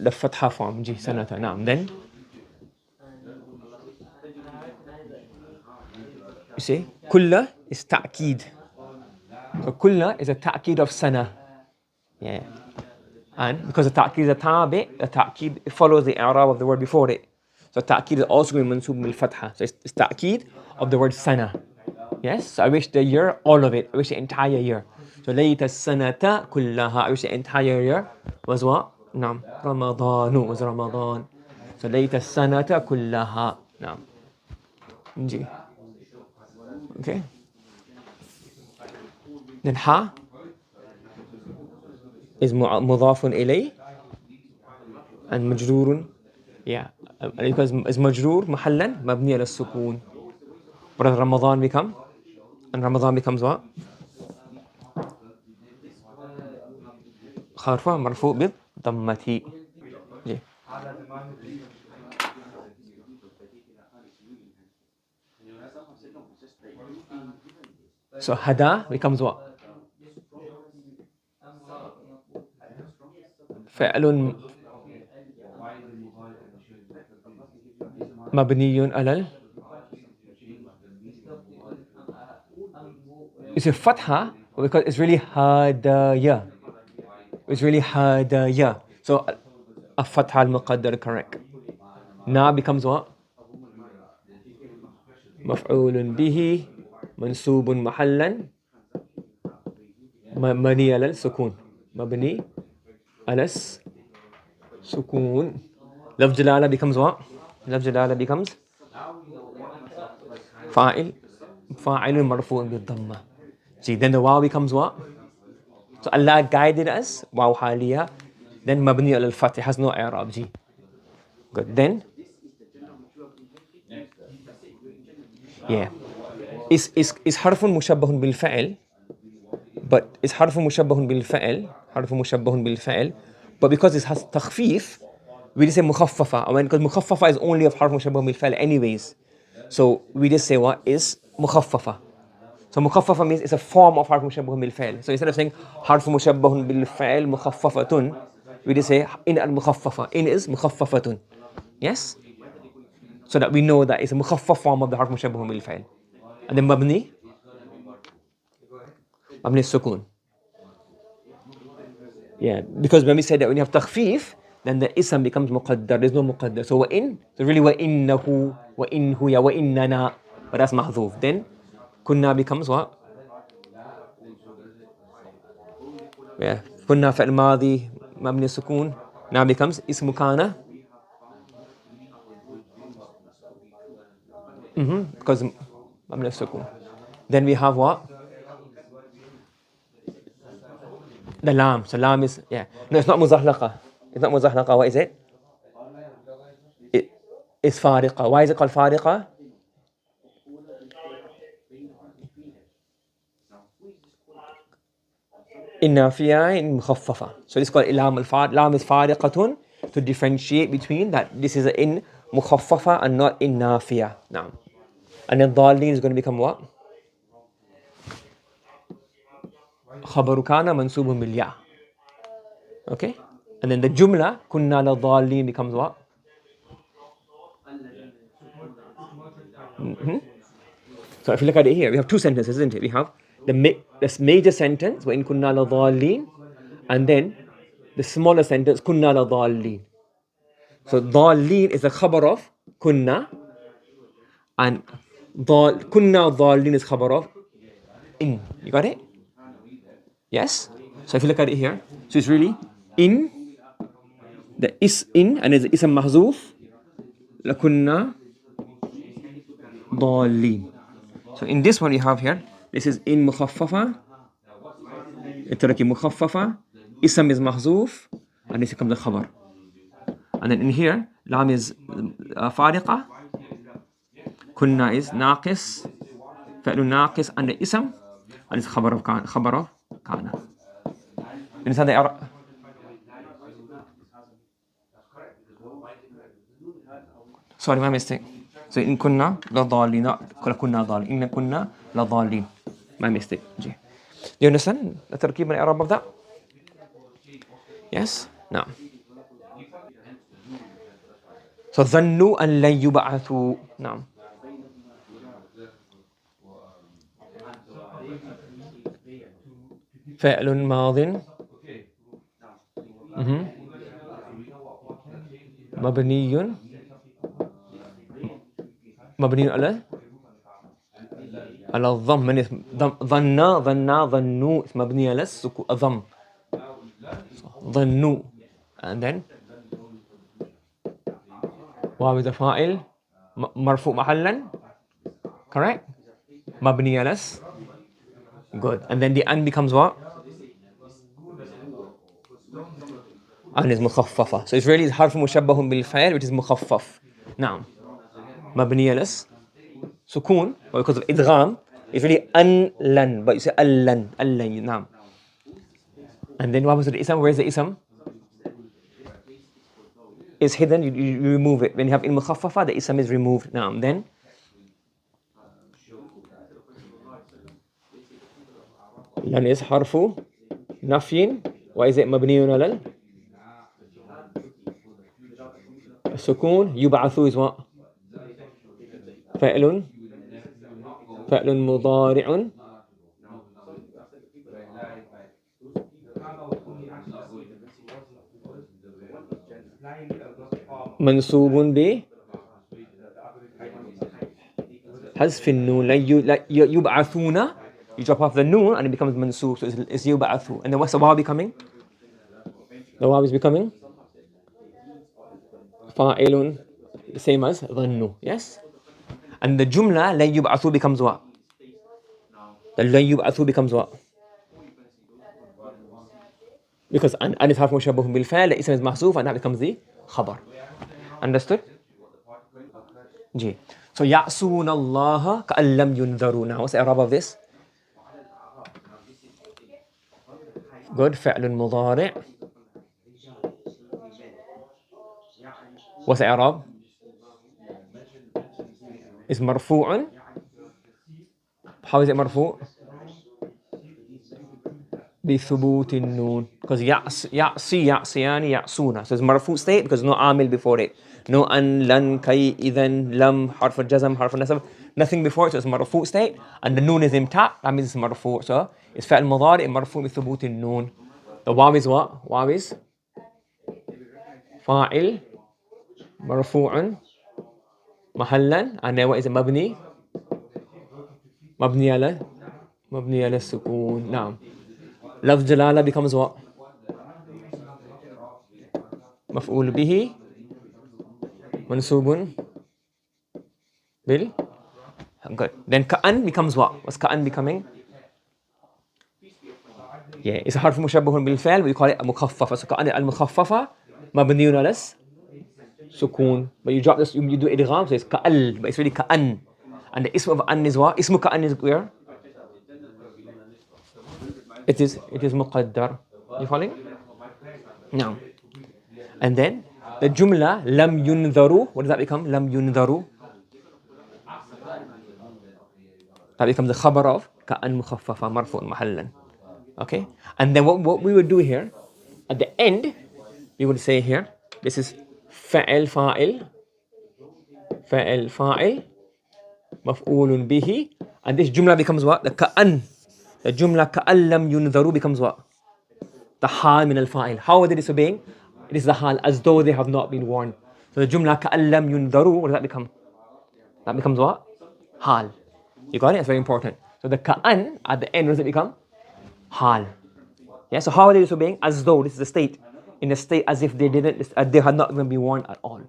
the fatha form. جي سنة. نعم. Then you see كل is تأكيد. So كل is a تأكيد of سنة. Yeah. And because the ta'kid is a tabi, the ta'kid follows the i'rab of the word before it. So ta'kid is also going to be mansub bil fatha. So it's ta'kid of the word sana. Yes? So I wish the year, all of it. I wish the entire year. So layta sanata kullaha. I wish the entire year was what? Naam. Ramadanu was Ramadan. So layta sanata kullaha. Naam. Ji. Okay. Then ha is mudafun ilay and majrurun, yeah, because is majrur mahallan mabni ala sukun. What does Ramadan become? And Ramadan becomes what? Kharfa marfu' bid dammati. Yeah. So hada becomes what? فعل مبني على it's a fatha because it's really hadaya. It's really hadaya. So a fatha al-muqaddar, correct. Na becomes what? مفعول به منصوب محلا مبني على السكون. مبني على السكون. لفظ جلالة becomes what? لفظ جلالة becomes فاعل مرفوع بالضمة. See, then the waw becomes what? So Allah guided us, waw haliya. Then mabni al fath, has no i'rab. Ji. Good. Then yeah, is harfun mushabbahun bil fa'il, but is harfun mushabbahun bil fa'il, but because it has takhfif, we just say مخففة. Because مخففة is only of حرف مشبه بالفعل anyways. So we just say what is مخففة. So مخففة means it's a form of حرف مشبه بالفعل. So instead of saying حرف مشبه بالفعل مخففة, we just say إن المخففة. إن is مخففة. Yes? So that we know that it's a مخفف form of the حرف مشبه بالفعل. And then مبني السكون. Yeah, because when we say that when you have تخفيف, then the ism becomes مقدر. There's no مقدر. So وإن, so really وإنه, وإنه, yeah, وإننا, but that's محذوف. Then كنا becomes what? Yeah, كنا فعل ماضي مبني السكون. Now becomes اسم كان. Because مبني السكون. Then we have what? The lam. So lam is, yeah. No, it's not مزحلقة. It's not مزحلقة. What is it? It's فارقة. Why is it called فارقة? النافية مخففة. So this is called lam al-far. Lam is فارقة to differentiate between that this is in مخففة and not in نافية. Now, and then ضالين is going to become what? خبر كان منصوب بالياء. Okay? And then the jumla كنا لضالين becomes what? So if you look at it here, we have two sentences, isn't it? We have the major sentence وإن كنا لضالين, and then the smaller sentence كنا لضالين. So ضالين is the khabar of كنا, and كنا ضالين is khabar of in. You got it? Yes? So if you look at it here, so it's really in, the is in, and it's ism mahzoof, لكنا ضالين. So in this one you have here, this is in مخففة, التركي مخففة, ism is mahzoof, and this becomes the khabar. And then in here, lam is فارقة, كنا is ناقص, فعل ناقص, and the ism, and it's خبر of كان. Understand the Arab? Sorry, my mistake. So in كنا لضالين, not كنا ضالين, إن كنا لضالين. My mistake. Do you understand the تركيب and Arab of that? Yes? No. So ظنوا أن لن يبعثوا. نعم. فعل ماض مبني على الضم. ظنوا مبني على الضم. ظنوا, and then واو the فاعل مرفوع محلا, correct, مبني على good, and then the an becomes what? An is مخففة. So it's really حرف مشبه بالفعل which is مخفف. نعم. مبني على سكون, because of إدغام, it's really أن لن, but you say ألن, ألن. نعم. And then what happens to the ism? Where is the ism? It's hidden, you remove it. When you have in مخففة, the ism is removed. نعم. Then لن is حرف نفي. Why is it مبني على السكون? يبعث is what? فعل مضارع منصوب ب حذف النون. يبعثون, you drop off the noon and it becomes mansoob, so it's يبعث. And then what's the waw becoming? The waw is becoming فاعل, the same as ظنوا. Yes? And the jumla لن يبعثوا becomes what? The لن يبعثوا becomes what? Because an is حرف مشبه بالفعل, the ism is محذوف, and that becomes the خبر. Understood? G. So يعصون الله كأن لم ينذروا. Now what's the I'rab of this? Good. فعل مضارع What's the إعراب? It's مرفوع. How is it مرفوع? بثبوت النون. Because يعصيان يعصون. So it's مرفوع state because no عامل before it. No أن لن كي إذن لم حرف الجزم حرف النسب. Nothing before it, so it's مرفوع state. And the noon is intact, that means it's مرفوع. So it's فعل مضارع مرفوع بثبوت النون. The واو is what? واو is فاعل مرفوع محلا. And then what is it? مبني مبني على السكون. نعم. لفظ جلالة becomes what? مفعول به منصوب بال. Good. Then كأن becomes what? What's كأن becoming? Yeah, it's a حرف مشبه بالفعل. We call it مخففة. So كأن المخففة مبني على السكون. But you drop this, you do إدغام, so it's كأل, but it's really كأن. And the ism of أن is what? اسم كأن is where? It is مقدر. You following? No. And then the jumla لم ينذروا. What does that become? لم ينذروا. That becomes the خبر of كأن مخففة مرفوع محلا. Okay? And then what we would do here, at the end, we would say here, this is فعل فاعل مفعول به. And this jumla becomes what? The كأن. The jumla كأن لم ينذروا becomes what? The حال من الفاعل. How are they disobeying? It is the حال, as though they have not been warned. So the jumla كأن لم ينذروا, what does that become? That becomes what? حال. You got it? It's very important. So the كأن at the end, what does it become? حال. Yeah, so how are they disobeying? As though, this is the state. In the state as if they had not even been warned at all.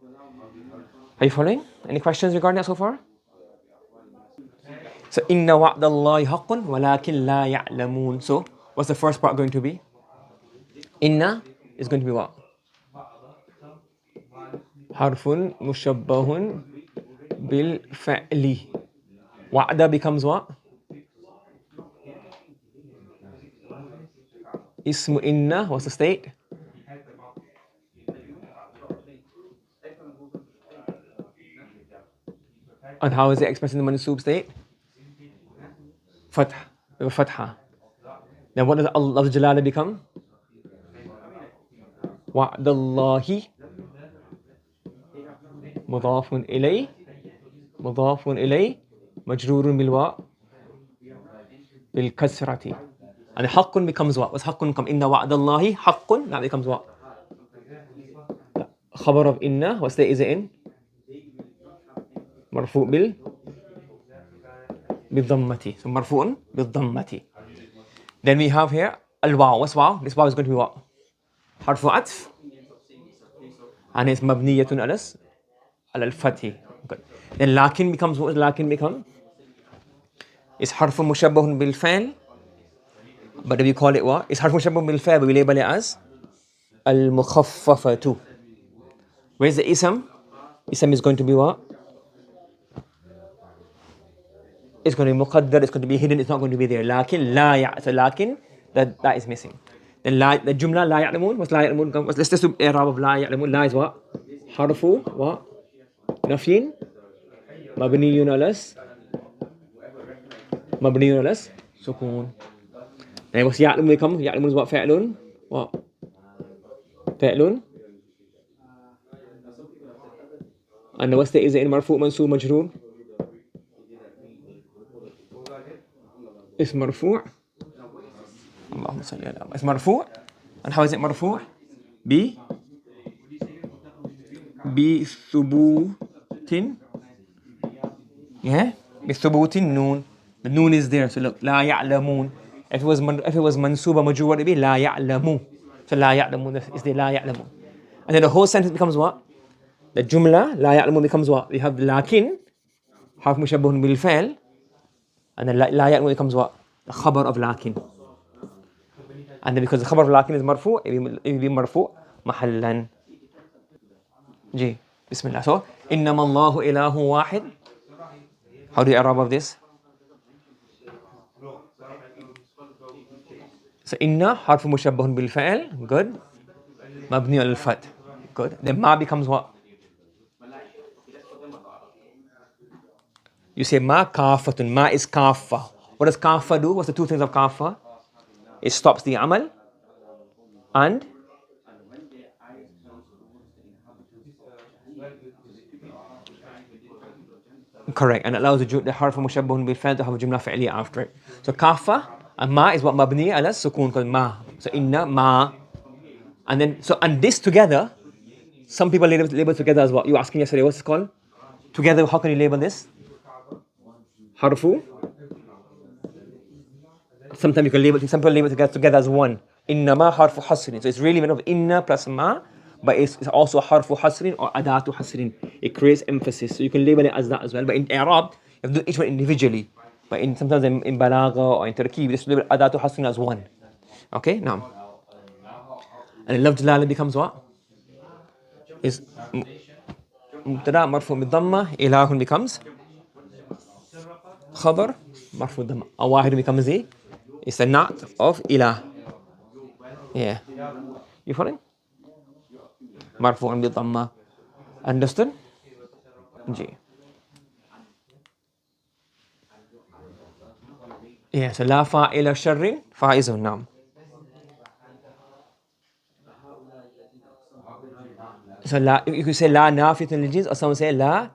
Are you following? Any questions regarding that so far? So إن وعد الله حق ولكن لا يعلمون. So what's the first part going to be? إن is going to be what? حرف مشبه بالفعل. وعد becomes what? اسم إن. What's the state? And how is it expressed in the mansoob state? Fatha. Then what does Allah Jalala become? Wa'dallahi mudafun ilay majrurun bil kasrati. And haqqun becomes what? What's haqqun become? Inna wa'dallahi haqqun. That becomes what? Khabar of inna. What state is it in? مرفوع بالضمة. So مرفوع بالضمة. Then we have here الواو. What's واو? This واو is going to be what? حرف عطف. And it's مبنية على الفتح. Good. Then لكن becomes what? لكن become? It's حرف مشبه بالفعل. But we call it what? It's حرف مشبه بالفعل, but we label it as المخففة. Where's the ism? Ism is going to be what? It's going to be muqaddar, it's going to be hidden, it's not going to be there. Lakin, so lakin, that is missing. Then the jumla la ya'lamun, what's la ya'lamun? Let's just do i'rab of la ya'lamun. La is what? Harfu, what? Nafyin, mabniyun alas sukun. Then what's ya'lamun become? Ya'lamun is what? Fa'lun, what? Fa'lun. And what's the is it in marfu, mansub, majroor? اسم مرفوع. اللهم صل على محمد. اسم مرفوع. And how is it مرفوع? بثبوت. Yeah? بثبوت النون. The noon is there. So look, لا يعلمون. If it was منصوبة مجرورة, it would be لا يعلمون. So لا يعلمون is there لا يعلمون. And then the whole sentence becomes what? The جملة لا يعلمون becomes what? We have لكن حرف مشبه بالفعل. And then لا يعلم becomes what? The khabar of lakin. And then because the khabar of lakin is marfu, it will be marfu mahallan. Ji, bismillah. So, innama Allahu ilahu wahid. How do you i'rab of this? So, inna harfu mushabbahun bil fa'il. Good. Mabni al fath. Good. Then ma becomes what? You say ma kafatun. Ma is kafa. What does kafa do? What's the two things of kafa? It stops the amal and correct, and allows the harf mushabbahun bil fa'il to have a jumla fi'liya after it. So kafa and ma is what mabni ala sukun called ma. So inna ma, and then and this together, some people label together as well. You were asking yesterday, what's it called? Together, how can you label this? Harfu. Sometimes you can label. Some people label together as one. Inna ma harfu hasrin. So it's really made of inna plus ma, but it's also harfu hasrin or adatu hasrin. It creates emphasis, so you can label it as that as well. But in I'rab, you have to do each one individually. But sometimes in balagha or in tarkib, just label adatu hasrin as one. Okay, now. And lafz jalala becomes what? Is mubtada marfu bid-dhamma, ilahun becomes khabar marfu bid-dhamma. Awahid becomes it's a na'at of ilah. Yeah. You following? Marfu'un bid-dhamma. Understood? Ji. Yeah, so la fa'ila sharrin fa'izun, naam. So la, you could say la nafiyatun lil jins, or some say la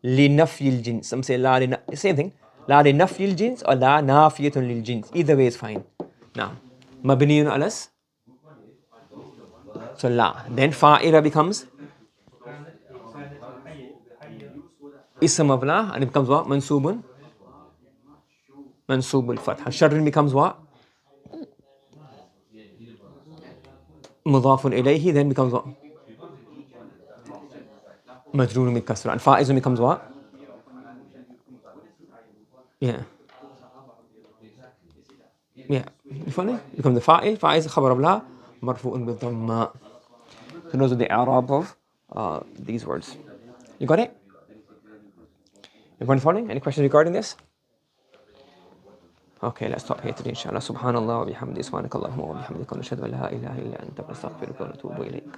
li nafyil jins. Some say la li same thing. La li nafyil jins or la nafiyatun lil jins. Either way is fine. Now, mabniyun alas. So la. Then fa'ila becomes ism of la, and it becomes what? Mansubun. Mansubul fatha. Sharrin becomes what? Mudafun ilayhi, then becomes what? Majrurun bil kasra. And fa'izun becomes what? Yeah. Yeah. You follow? Becomes the fa'il. Fa'iz khabar of la. Marfu'un bil dhamma. So those are the i'rab of these words. You got it? Everyone following? Any questions regarding this? Okay, let's stop here today, inshallah. Subhanallah wa bihamdi, subhanakallahumma wa bihamdika, nashhadu an la ilaha illa anta, nastaghfiruka wa natubu ilayk.